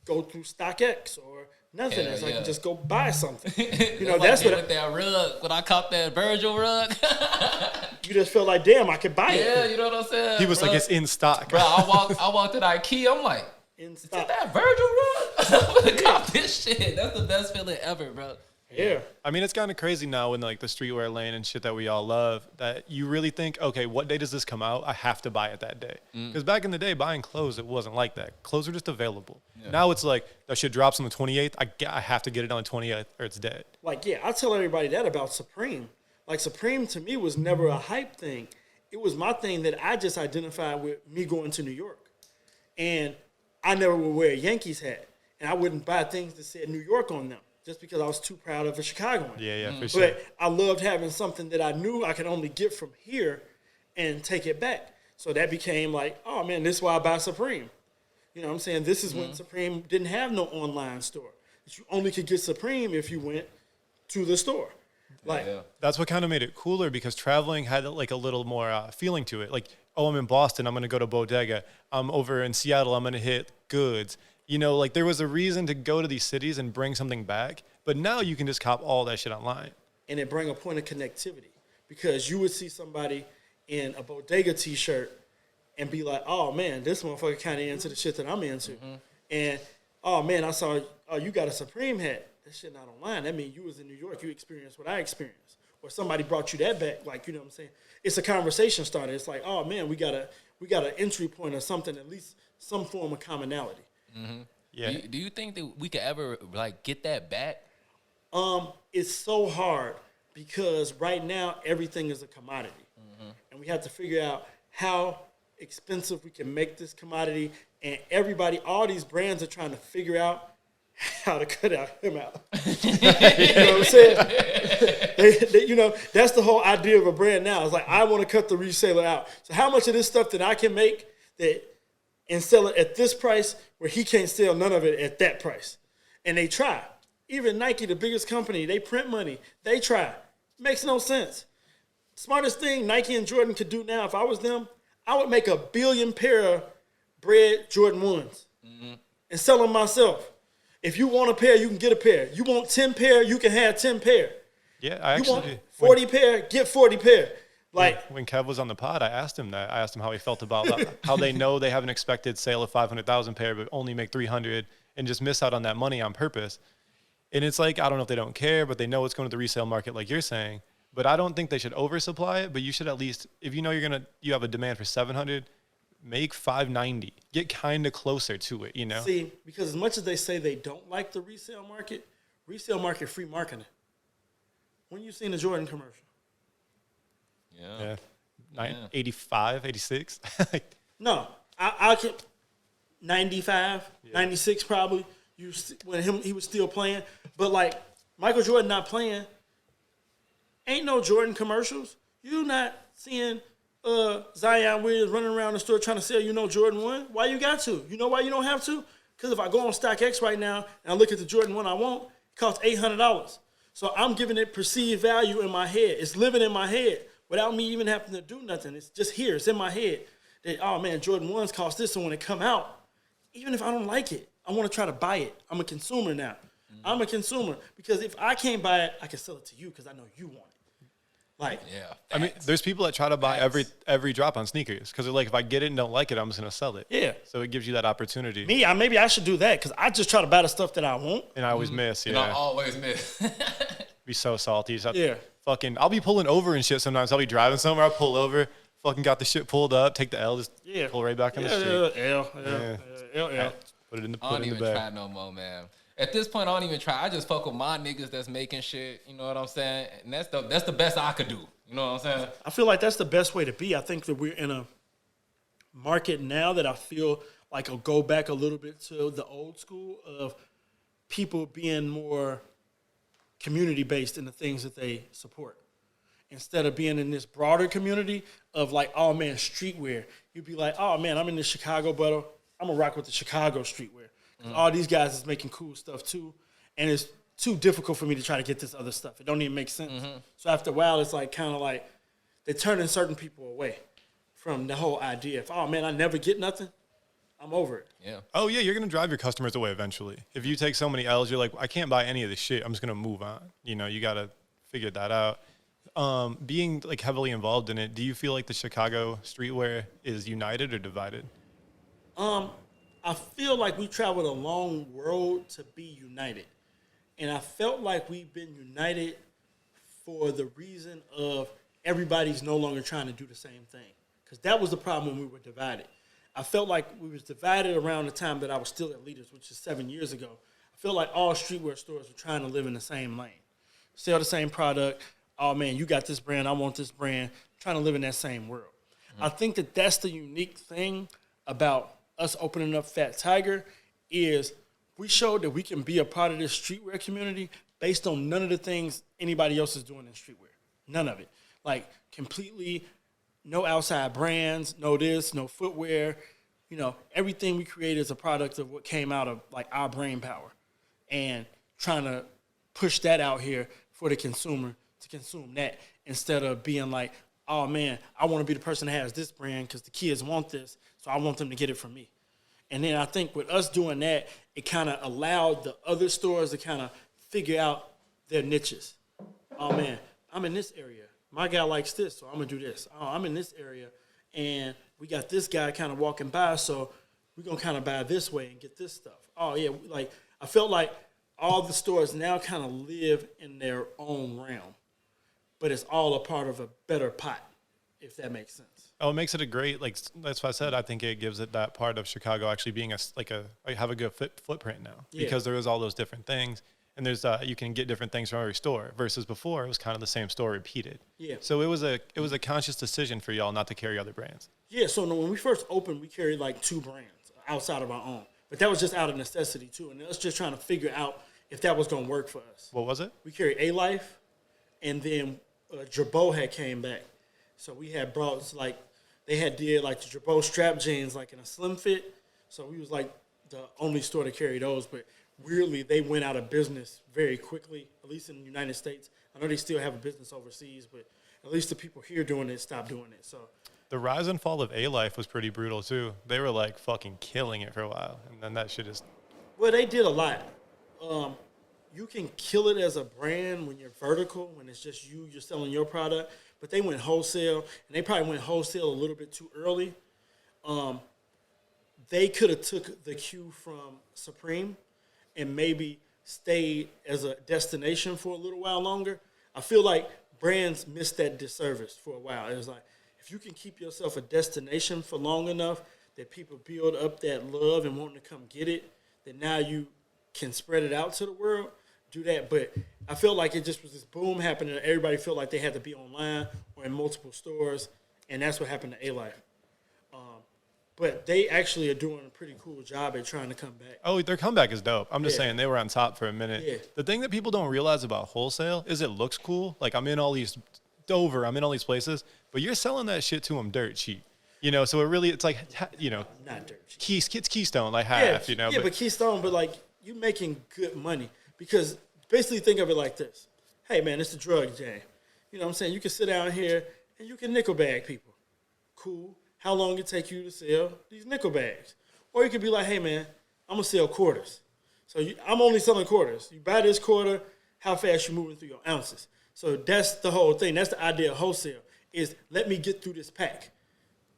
go through StockX or nothing. Hell It's like, yeah. just go buy something. You know, Like that's me what with that rug. When I caught that Virgil rug. you just feel like, damn, I could buy Yeah, it. you know what I'm saying? He was bro. like, it's in stock. Bro, I walked to the IKEA. I'm like, In is stock. that Virgil rug? I'm gonna cop this shit. That's the best feeling ever, bro. Yeah. I mean, it's kind of crazy now in like the streetwear lane and shit that we all love that you really think, okay, what day does this come out? I have to buy it that day. Because back in the day, buying clothes, it wasn't like that. Clothes were just available. Yeah. Now it's like that shit drops on the 28th. I have to get it on the 28th or it's dead. Like, yeah, I tell everybody that about Supreme. Like, Supreme to me was never a hype thing. It was my thing that I just identified with me going to New York. And I never would wear a Yankees hat. And I wouldn't buy things that said New York on them just because I was too proud of a Chicagoan. Yeah, for sure. But I loved having something that I knew I could only get from here and take it back. So that became like, oh, man, this is why I buy Supreme. You know what I'm saying? This is when Supreme didn't have no online store. You only could get Supreme if you went to the store. Like, Yeah. That's what kind of made it cooler because traveling had like a little more feeling to it. Like, oh, I'm in Boston, I'm going to go to Bodega. I'm over in Seattle, I'm going to hit Goods. You know, like there was a reason to go to these cities and bring something back, but now you can just cop all that shit online. And it bring a point of connectivity because you would see somebody in a bodega T-shirt and be like, oh, man, this motherfucker kind of into the shit that I'm into. And, oh, man, I saw, oh, you got a Supreme hat. That shit not online. That means you was in New York. You experienced what I experienced. Or somebody brought you that back. Like, you know what I'm saying? It's a conversation starter. It's like, oh, man, we got an entry point or something, at least some form of commonality. Yeah. Do you think that we could ever like get that back? It's so hard because right now everything is a commodity. And we have to figure out how expensive we can make this commodity. And everybody, all these brands are trying to figure out how to cut him out. You know what I'm saying? You know, that's the whole idea of a brand now. It's like, I want to cut the reseller out. So how much of this stuff that I can make and sell it at this price where he can't sell none of it at that price? And they try. Even Nike, the biggest company, they print money. They try. Makes no sense. Smartest thing Nike and Jordan could do now, if I was them, I would make 1 billion pair of bread Jordan 1s and sell them myself. If you want a pair, you can get a pair. You want 10 pair, you can have 10 pair. Yeah, I You want actually 40 pair, get 40 pair. Like, when Kev was on the pod, I asked him that. I asked him how he felt about how they know they have an expected sale of 500,000 pair, but only make 300 and just miss out on that money on purpose. And it's like, I don't know if they don't care, but they know it's going to the resale market, like you're saying. But I don't think they should oversupply it. But you should at least, if you know you have a demand for 700, make 590. Get kind of closer to it, you know. see, because as much as they say they don't like the resale market free marketing. When you seen a Jordan commercial? Yeah. 85, 86. No, I can 95, 96 probably. He was still playing, but like Michael Jordan not playing. Ain't no Jordan commercials. You not seeing Zion Williams running around the store trying to sell Jordan 1. Why you got to? You know why you don't have to? Because if I go on StockX right now and I look at the Jordan 1 I want, it costs $800. So I'm giving it perceived value in my head. It's living in my head without me even having to do nothing. It's just here. It's in my head. That, oh, man, Jordan 1s cost this, and when it come out, even if I don't like it, I want to try to buy it. I'm a consumer now. I'm a consumer because if I can't buy it, I can sell it to you because I know you want it. Like, Yeah. I mean, there's people that try to buy every drop on sneakers because they're like, if I get it and don't like it, I'm just going to sell it. Yeah. So it gives you that opportunity. maybe I should do that because I just try to buy the stuff that I want. And I always miss, And I always miss. Be so salty. So Yeah. Fucking, I'll be pulling over and shit sometimes. I'll be driving somewhere, I'll pull over, fucking got the shit pulled up, take the L, just pull right back on the street. Yeah. Put it in the I don't bag. even try no more, man. At this point, I don't even try. I just fuck with my niggas that's making shit. You know what I'm saying? And that's the best I could do. You know what I'm saying? I feel like that's the best way to be. I think that we're in a market now that I feel like will go back a little bit to the old school of people being more community-based in the things that they support. Instead of being in this broader community of like, oh, man, streetwear. You'd be like, oh, man, I'm in the Chicago, but I'm going to rock with the Chicago streetwear. All these guys is making cool stuff, too. And it's too difficult for me to try to get this other stuff. It don't even make sense. So after a while, it's like kind of like they're turning certain people away from the whole idea. If, oh, man, I never get nothing, I'm over it. Yeah. Oh, yeah, you're going to drive your customers away eventually. If you take so many L's, you're like, I can't buy any of this shit. I'm just going to move on. You know, you got to figure that out. Being like heavily involved in it, do you feel like the Chicago streetwear is united or divided? I feel like we traveled a long road to be united. And I felt like we've been united for the reason of everybody's no longer trying to do the same thing. Because that was the problem when we were divided. I felt like we was divided around the time that I was still at Leaders, which is 7 years ago. I feel like all streetwear stores were trying to live in the same lane. Sell the same product. Oh, man, you got this brand. I want this brand. Trying to live in that same world. I think that that's the unique thing about us opening up Fat Tiger is we showed that we can be a part of this streetwear community based on none of the things anybody else is doing in streetwear. None of it. Like, completely no outside brands, no this, no footwear. You know, everything we create is a product of what came out of, like, our brain power. And trying to push that out here for the consumer to consume that instead of being like, oh, man, I want to be the person that has this brand because the kids want this, so I want them to get it from me. And then I think with us doing that, it kind of allowed the other stores to kind of figure out their niches. Oh, man, I'm in this area. My guy likes this, so I'm going to do this. Oh, I'm in this area, and we got this guy kind of walking by, so we're going to kind of buy this way and get this stuff. Oh, yeah, like I felt like all the stores now kind of live in their own realm, but it's all a part of a better pot, if that makes sense. Oh, it makes it a great, like, that's why I said I think it gives it that part of Chicago actually being have a good footprint now, because there is all those different things, and there's you can get different things from every store versus before it was kind of the same store repeated. Yeah. So it was a conscious decision for y'all not to carry other brands. Yeah, so when we first opened, we carried like 2 brands outside of our own, but that was just out of necessity too, and us just trying to figure out if that was going to work for us. What was it? We carried A-Life, and then Jabot had came back. So we had brought, like, they had did, like, the Jabot strap jeans, like, in a slim fit. So we was, like, the only store to carry those. But weirdly, they went out of business very quickly, at least in the United States. I know they still have a business overseas, but at least the people here doing it stopped doing it. So The rise and fall of A-Life was pretty brutal, too. They were, like, fucking killing it for a while. And then that shit is... Well, they did a lot. You can kill it as a brand when you're vertical, when it's just you're selling your product. But they went wholesale, and they probably went wholesale a little bit too early. They could have took the cue from Supreme and maybe stayed as a destination for a little while longer. I feel like brands missed that disservice for a while. It was like, if you can keep yourself a destination for long enough that people build up that love and wanting to come get it, then now you can spread it out to the world, do that. But I felt like it just was this boom happening, and everybody felt like they had to be online or in multiple stores, and that's what happened to A-Life. But they actually are doing a pretty cool job at trying to come back. Oh, their comeback is dope. I'm just saying they were on top for a minute. Yeah. The thing that people don't realize about wholesale is it looks cool. Like, I'm in all these places, but you're selling that shit to them dirt cheap. You know, so it's like, you know. Not dirt cheap. It's Keystone, like half, you know. Yeah, but Keystone, but like, you making good money. Because basically think of it like this. Hey, man, it's the drug jam. You know what I'm saying? You can sit down here and you can nickel bag people. Cool. How long it take you to sell these nickel bags? Or you could be like, hey, man, I'm going to sell quarters. So I'm only selling quarters. You buy this quarter, how fast you moving through your ounces. So that's the whole thing. That's the idea of wholesale, is let me get through this pack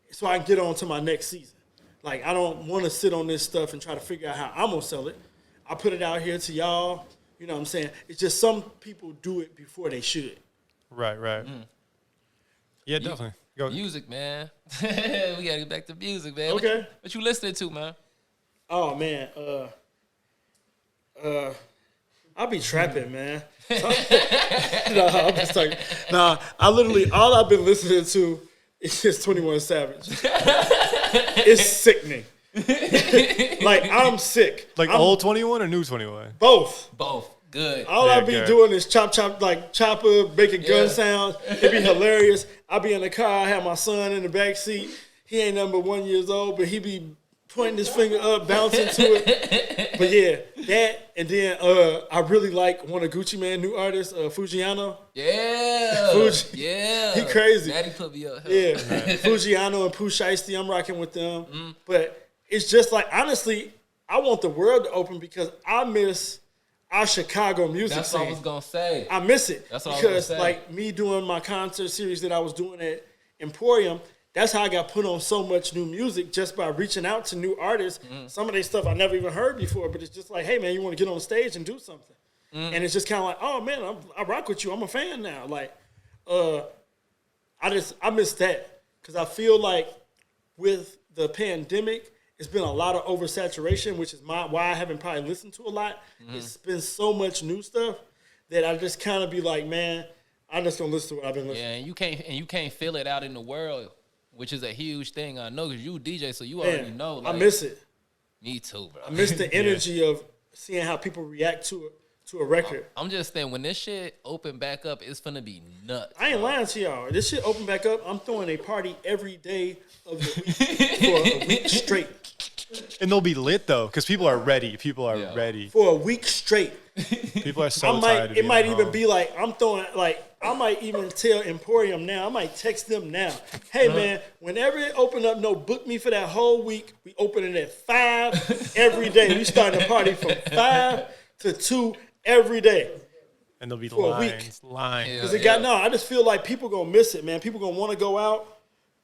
so I can get on to my next season. Like, I don't want to sit on this stuff and try to figure out how I'm going to sell it. I put it out here to y'all. You know what I'm saying? It's just some people do it before they should. Right. Yeah, definitely. Go. Music, man. We gotta get back to music, man. Okay. What you listening to, man? Oh, man. I'll be trapping, man. I'm just like, I literally, all I've been listening to is just 21 Savage. It's sickening. Like, I'm sick. Like old 21 or new 21? Both. Good. All I be doing is chop, like chopper, making gun Yeah. sounds. It be hilarious. I be in the car, I have my son in the back seat. He ain't number 1 year old, but he be pointing his finger up, bouncing to it. But yeah, that, and then I really like one of Gucci Mane's new artists, Fujiano. Yeah. Yeah. He crazy. Daddy put me up. Yeah, Fujiano and Pooh Shiesty, I'm rocking with them. But it's just like, honestly, I want the world to open because I miss our Chicago music That's scene. what I was gonna say. I miss it. That's what I was gonna because say. like me doing my concert series that I was doing at Emporium, that's how I got put on so much new music, just by reaching out to new artists. Some of their stuff I never even heard before, but it's just like, hey man, you want to get on stage and do something. And it's just kind of like, oh man, I rock with you. I'm a fan now. Like, I miss that because I feel like with the pandemic, it's been a lot of oversaturation, which is why I haven't probably listened to a lot. It's been so much new stuff that I just kind of be like, man, I'm just gonna listen to what I've been listening. Yeah, and you can't feel it out in the world, which is a huge thing. I know because you a DJ, so you already know. Like, I miss it. Me too, bro. I miss the energy of seeing how people react to a record. I'm just saying, when this shit open back up, it's finna be nuts. I ain't lying to y'all. This shit open back up. I'm throwing a party every day of the week for a week straight. And they'll be lit though, because people are ready. People are Yeah. ready. for a week straight. People are so tired. It might even be like I might even tell Emporium now. I might text them now. Hey man, whenever it open up, book me for that whole week. We open it at 5 every day. We starting a party from 5 to 2 every day. And there'll be for a lines. Yeah. Cause I just feel like people gonna miss it, man. People gonna want to go out.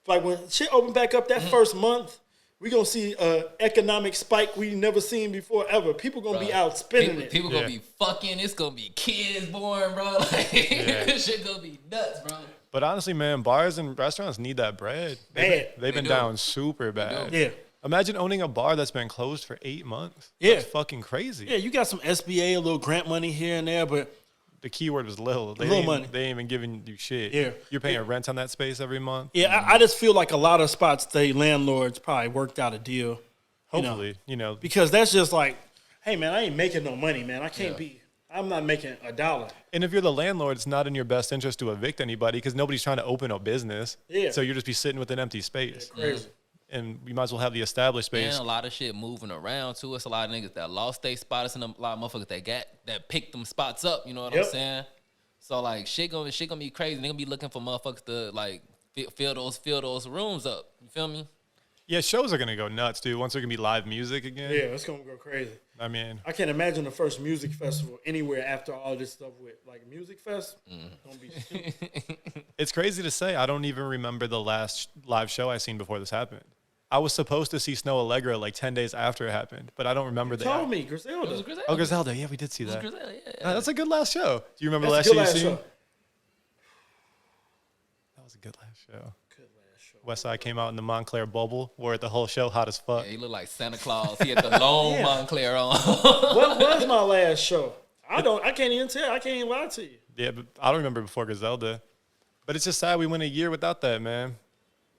Like when shit open back up that first month, we gonna see an economic spike we never seen before ever. People gonna be out spending it. People gonna be fucking. It's gonna be kids born, bro. Like this shit gonna be nuts, bro. But honestly, man, bars and restaurants need that bread. They've been down super bad. Yeah. Imagine owning a bar that's been closed for 8 months. Yeah. That's fucking crazy. Yeah, you got some SBA, a little grant money here and there, but The keyword was little. Money. They ain't even giving you shit. Yeah. You're paying rent on that space every month. yeah, I just feel like a lot of spots, they landlords probably worked out a deal. Hopefully, Because that's just like, hey man, I ain't making no money, man. I'm not making $1. And if you're the landlord, it's not in your best interest to evict anybody because nobody's trying to open a business. Yeah. So you'll just be sitting with an empty space. Crazy. And you might as well have the established space. And a lot of shit moving around too. It's a lot of niggas that lost their spots and a lot of motherfuckers that picked them spots up. You know what I'm saying? So like shit gonna be crazy. They gonna be looking for motherfuckers to like fill those rooms up. You feel me? Yeah, shows are gonna go nuts, dude. Once there can be live music again. Yeah, it's gonna go crazy. I mean, I can't imagine the first music festival anywhere after all this stuff with like Music Fest. Gonna be stupid. it's crazy to say. I don't even remember the last live show I seen before this happened. I was supposed to see Snow Allegra like 10 days after it happened, but I don't remember that. Told me, Griselda. Oh, Griselda. Yeah, we did see that. Griselda, yeah. That's a good last show. Do you remember That's the a last good show you last seen? show. That was a good last show. Good last show. Westside came out in the Montclair bubble, wore it the whole show, hot as fuck. Yeah, he looked like Santa Claus. He had the long Montclair on. What was my last show? I can't even tell. I can't even lie to you. Yeah, but I don't remember before Griselda. But it's just sad we went a year without that, man.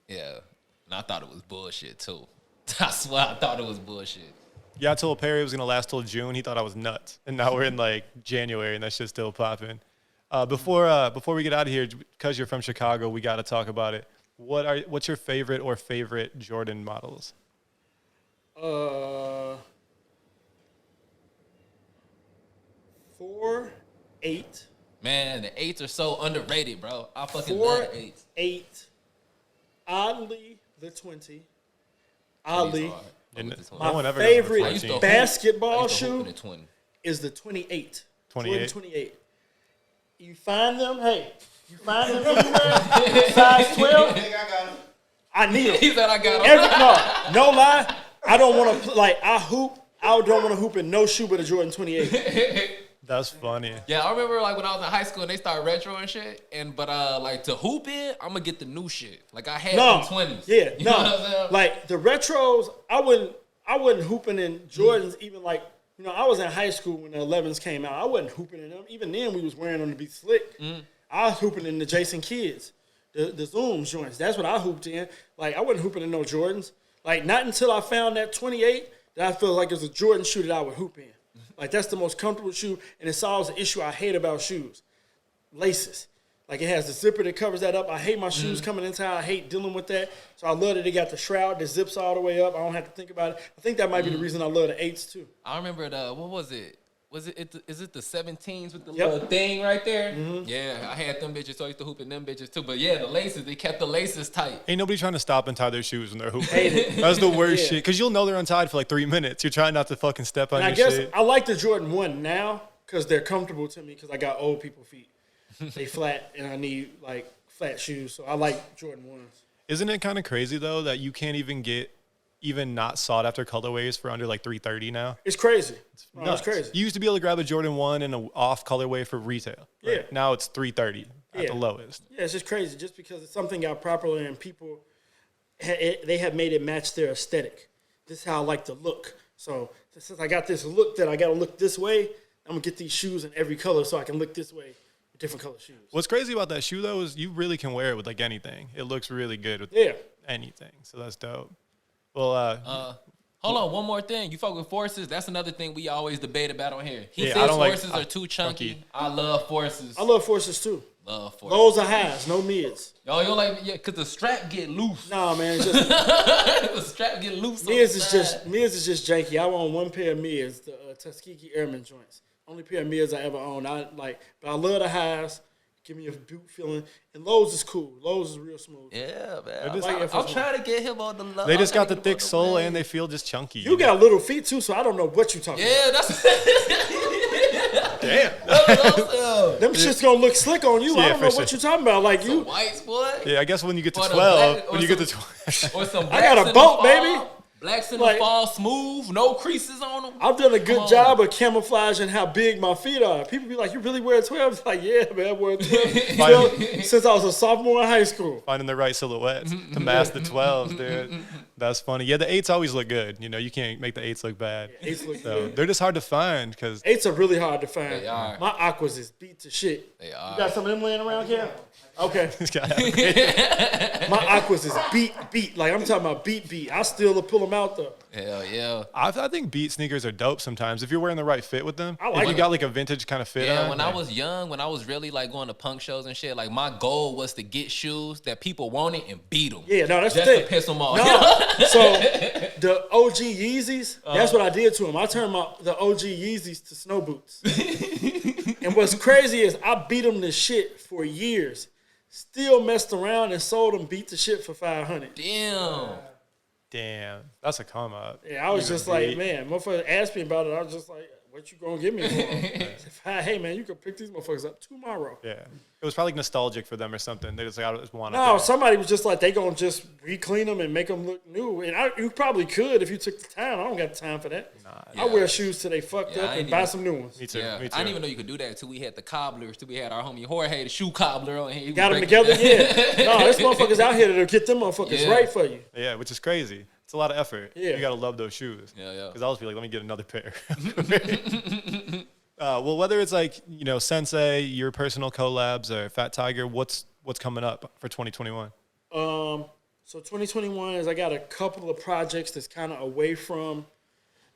Yeah, and I thought it was bullshit too. I swear I thought it was bullshit. Yeah, I told Perry it was going to last till June. He thought I was nuts. And now we're in like January and that shit's still popping. Before we get out of here, because you're from Chicago, we got to talk about it. What's your favorite Jordan models? 4, 8. Man, the 8s are so underrated, bro. I fucking 4, love the 8s. 8. Oddly, the 20. Oddly, And my no one ever favorite got the 14. basketball I used to hoop shoe in the 20. is the 28. 28? Jordan 28. You find them, anywhere, size 12, I need He them. said I got him. No lie, I don't want to, I don't want to hoop in no shoe but a Jordan 28. That's funny. Yeah, I remember like when I was in high school and they started retro and shit. But like to hoop in, I'm gonna get the new shit. Like I had some 20s. Yeah, you know what I'm saying? Like the retros, I wasn't hooping in Jordans even like, I was in high school when the 11s came out. I wasn't hooping in them. Even then we was wearing them to be slick. I was hooping in the Jason Kidds, the Zooms joints. That's what I hooped in. Like I wasn't hooping in no Jordans. Like not until I found that 28 that I felt like it was a Jordan shoe that I would hoop in. Like, that's the most comfortable shoe, and it solves the issue I hate about shoes. Laces. Like, it has the zipper that covers that up. I hate my shoes coming in town. I hate dealing with that. So I love that they got the shroud that zips all the way up. I don't have to think about it. I think that might be the reason I love the 8s, too. I remember what was it? Is it the 17s with the little thing right there? Yeah, I had them bitches, so I used to hoop in them bitches too. But yeah, the laces, they kept the laces tight. Ain't nobody trying to stop and tie their shoes when they're hooping. Hate it. That's the worst shit. Because you'll know they're untied for like 3 minutes. You're trying not to fucking step on And I your guess shit. I like the Jordan 1 now because they're comfortable to me because I got old people feet. They flat, and I need, like, flat shoes. So I like Jordan 1s. Isn't it kind of crazy, though, that you can't even get not sought after colorways for under like $330 now? It's crazy. No, Nuts. it's crazy. You used to be able to grab a Jordan 1 in an off colorway for retail. Yeah. Now it's $330 at the lowest. Yeah, it's just crazy. Just because it's something got popular and people, they have made it match their aesthetic. This is how I like to look. So since I got this look that I got to look this way, I'm going to get these shoes in every color so I can look this way with different color shoes. What's crazy about that shoe, though, is you really can wear it with like anything. It looks really good with anything. So that's dope. Well, hold on, one more thing. You fuck with Forces? That's another thing we always debate about on here. He I says don't like- Forces are too chunky. I love Forces. I love Forces too. Love for Lows or highs, no mids. Yo, you don't like yeah, cause the strap get loose. Nah, man, it's just The strap get loose. mids is just janky. I own one pair of mids, the Tuskegee Airman joints. Only pair of mids I ever owned. But I love the highs. Give me a boot feeling. And Lowe's is cool. Lowe's is real smooth. Yeah, man. I'm trying to get him on the love. They just got the thick sole and they feel just chunky. You got little feet too, so I don't know what you talking about. Yeah, that's Damn. Them shit's gonna look slick on you. Yeah, I don't know for what sure. you talking about. Like you, whites, boy. Yeah, I guess when you get to Or the 12, black- when or you get to some- 12. Or some I got blacks a in the boat, fall. baby. Blacks in Like- the fall, smooth, no creases on them. I've done a good on. job of camouflaging how big my feet are. People be like, "You really wear 12?" It's like, yeah, man, I wear 12 since I was a sophomore in high school. Finding the right silhouettes to mask the 12s, dude. That's funny. Yeah, the 8s always look good. You know, you can't make the 8s look bad. Eights look So good. they're just hard to find because 8s are really hard to find. They are. My aquas is beat to shit. They are. You got some of them laying around here? Okay. this guy have a great- My aquas is beat. Like I'm talking about beat. I still pull them out though. Hell yeah. I think beat sneakers are dope sometimes if you're wearing the right fit with them. I like if you it. got like a vintage kind of fit Yeah, on. when I like- was young, when I was really like going to punk shows and shit, like my goal was to get shoes that people wanted and beat them. Yeah, no, that's Just the to thing. piss them off. No, so the OG Yeezys, that's what I did to them. I turned the OG Yeezys to snow boots. And what's crazy is I beat them to shit for years. Still messed around and sold them, beat the shit for $500. Damn, that's a come up. Yeah, I was just like, beat. man, motherfucker asked me about it. I was just like, what you gonna give me for them? Hey, man, you can pick these motherfuckers up tomorrow. Yeah, it was probably nostalgic for them or something. They just like I just want to. No, somebody was just like, they gonna just re-clean them and make them look new. And you probably could if you took the time. I don't got the time for that. I wear shoes till they fucked Yeah, up I and ain't buy even- some new ones. Me too. Yeah, Me too. I didn't even know you could do that until we had the cobblers. Till we had our homie Jorge, the shoe cobbler on here. Got them together, yeah. No, there's motherfuckers out here that'll get them motherfuckers Yeah. right for you. Yeah, which is crazy. It's a lot of effort. Yeah. You gotta love those shoes. Yeah, yeah. Because I always be like, let me get another pair. Well, whether it's like Sensei, your personal collabs, or Fat Tiger, what's coming up for 2021? So 2021 is I got a couple of projects that's kind of away from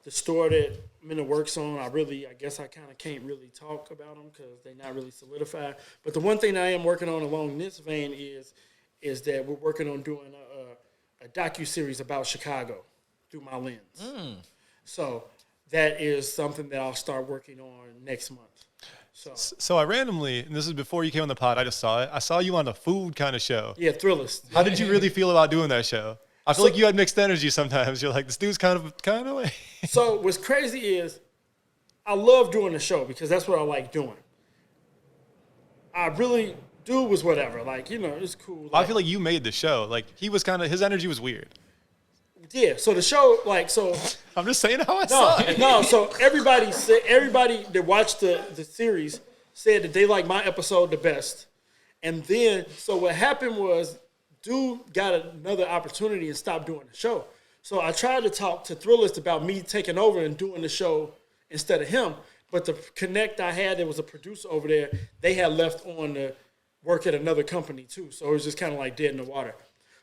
the store that I'm in the works on. I guess I kind of can't really talk about them because they're not really solidified. But the one thing I am working on along this vein is that we're working on doing a docu-series about Chicago through my lens. So that is something that I'll start working on next month. So I randomly, and this is before you came on the pod, I just saw it. I saw you on a food kind of show. Yeah, Thrillist. How did you really feel about doing that show? I feel like you had mixed energy sometimes. You're like, this dude's kind of like. So what's crazy is I love doing the show because that's what I like doing. I really do was whatever. Like, it's cool. I feel like you made the show. Like he was his energy was weird. Yeah, so the show, so I'm just saying how I saw it. so everybody that watched the series said that they liked my episode the best. And then, so what happened was, dude got another opportunity and stopped doing the show. So I tried to talk to Thrillist about me taking over and doing the show instead of him. But the connect I had, there was a producer over there, they had left on to work at another company too. So it was just kind of like dead in the water.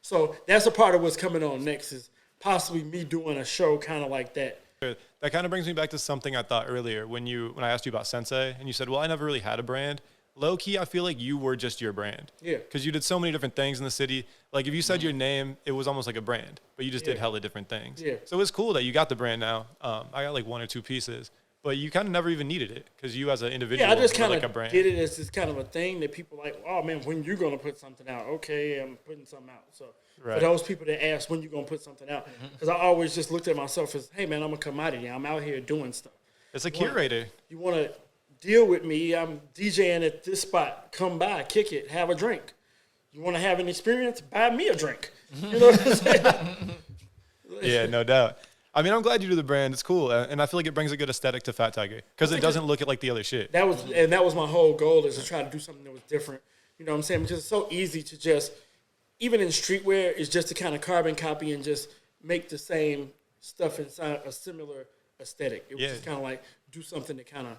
So that's a part of what's coming on next is possibly me doing a show kind of like that. That kind of brings me back to something I thought earlier when I asked you about Sensei and you said, well, I never really had a brand. Low key, I feel like you were just your brand. Yeah. Because you did so many different things in the city. Like if you said your name, it was almost like a brand, but you just did hella different things. Yeah. So it's cool that you got the brand now. I got like 1 or 2 pieces, but you kind of never even needed it because you as an individual Yeah, I just were kind like a of brand. did it as this kind of a thing that people like, oh man, when you going to put something out? Okay, I'm putting something out. So for Right. those people that ask when you going to put something out, because I always just looked at myself as, hey man, I'm a commodity. I'm out here doing stuff. It's a curator. You want to deal with me? I'm DJing at this spot. Come by, kick it, have a drink. You want to have an experience? Buy me a drink. You know what I'm saying? Yeah, no doubt. I mean, I'm glad you do the brand. It's cool. And I feel like it brings a good aesthetic to Fat Tiger because it doesn't look like the other shit. That was my whole goal, is to try to do something that was different. You know what I'm saying? Because it's so easy to just, even in streetwear, is just to kind of carbon copy and just make the same stuff inside a similar aesthetic. It was just kind of like do something that kind of.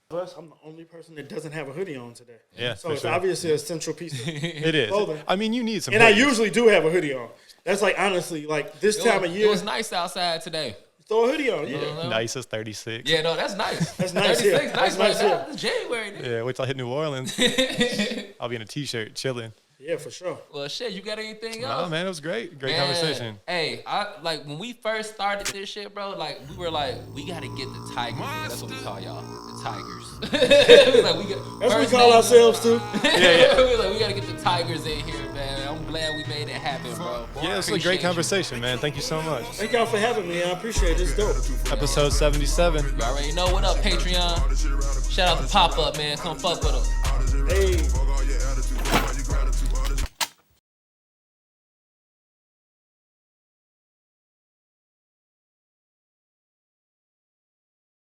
Plus, I'm the only person that doesn't have a hoodie on today. Yeah, so for it's sure. obviously a central piece. It is. clothing. I mean, you need some. And I hoodies. usually do have a hoodie on. That's like honestly, like this time of year. It was nice outside today. throw a hoodie on. Yeah. Nicest 36. Yeah, no, that's nice. That's nice, 36, yeah. nice. That's nice, yeah. It's January, nigga. Yeah, wait till I hit New Orleans. I'll be in a t-shirt, chilling. Yeah, for sure. Well, shit, you got anything Nah, else? man, it was great. Great Man, conversation. Hey, I like when we first started this shit, bro. Like we were like, we gotta get the Tigers. That's what we call y'all, the Tigers. Like we got, That's what we call ourselves too. Yeah. We gotta get the Tigers in here, man. I'm glad we made it happen, bro. Yeah, it's a Appreciate great you. conversation, man. Thank you so much. Thank y'all for having me. I appreciate it. It's dope. Episode 77. You already know what up, Patreon. Shout out to Pop Up, man. Come fuck with us. Hey.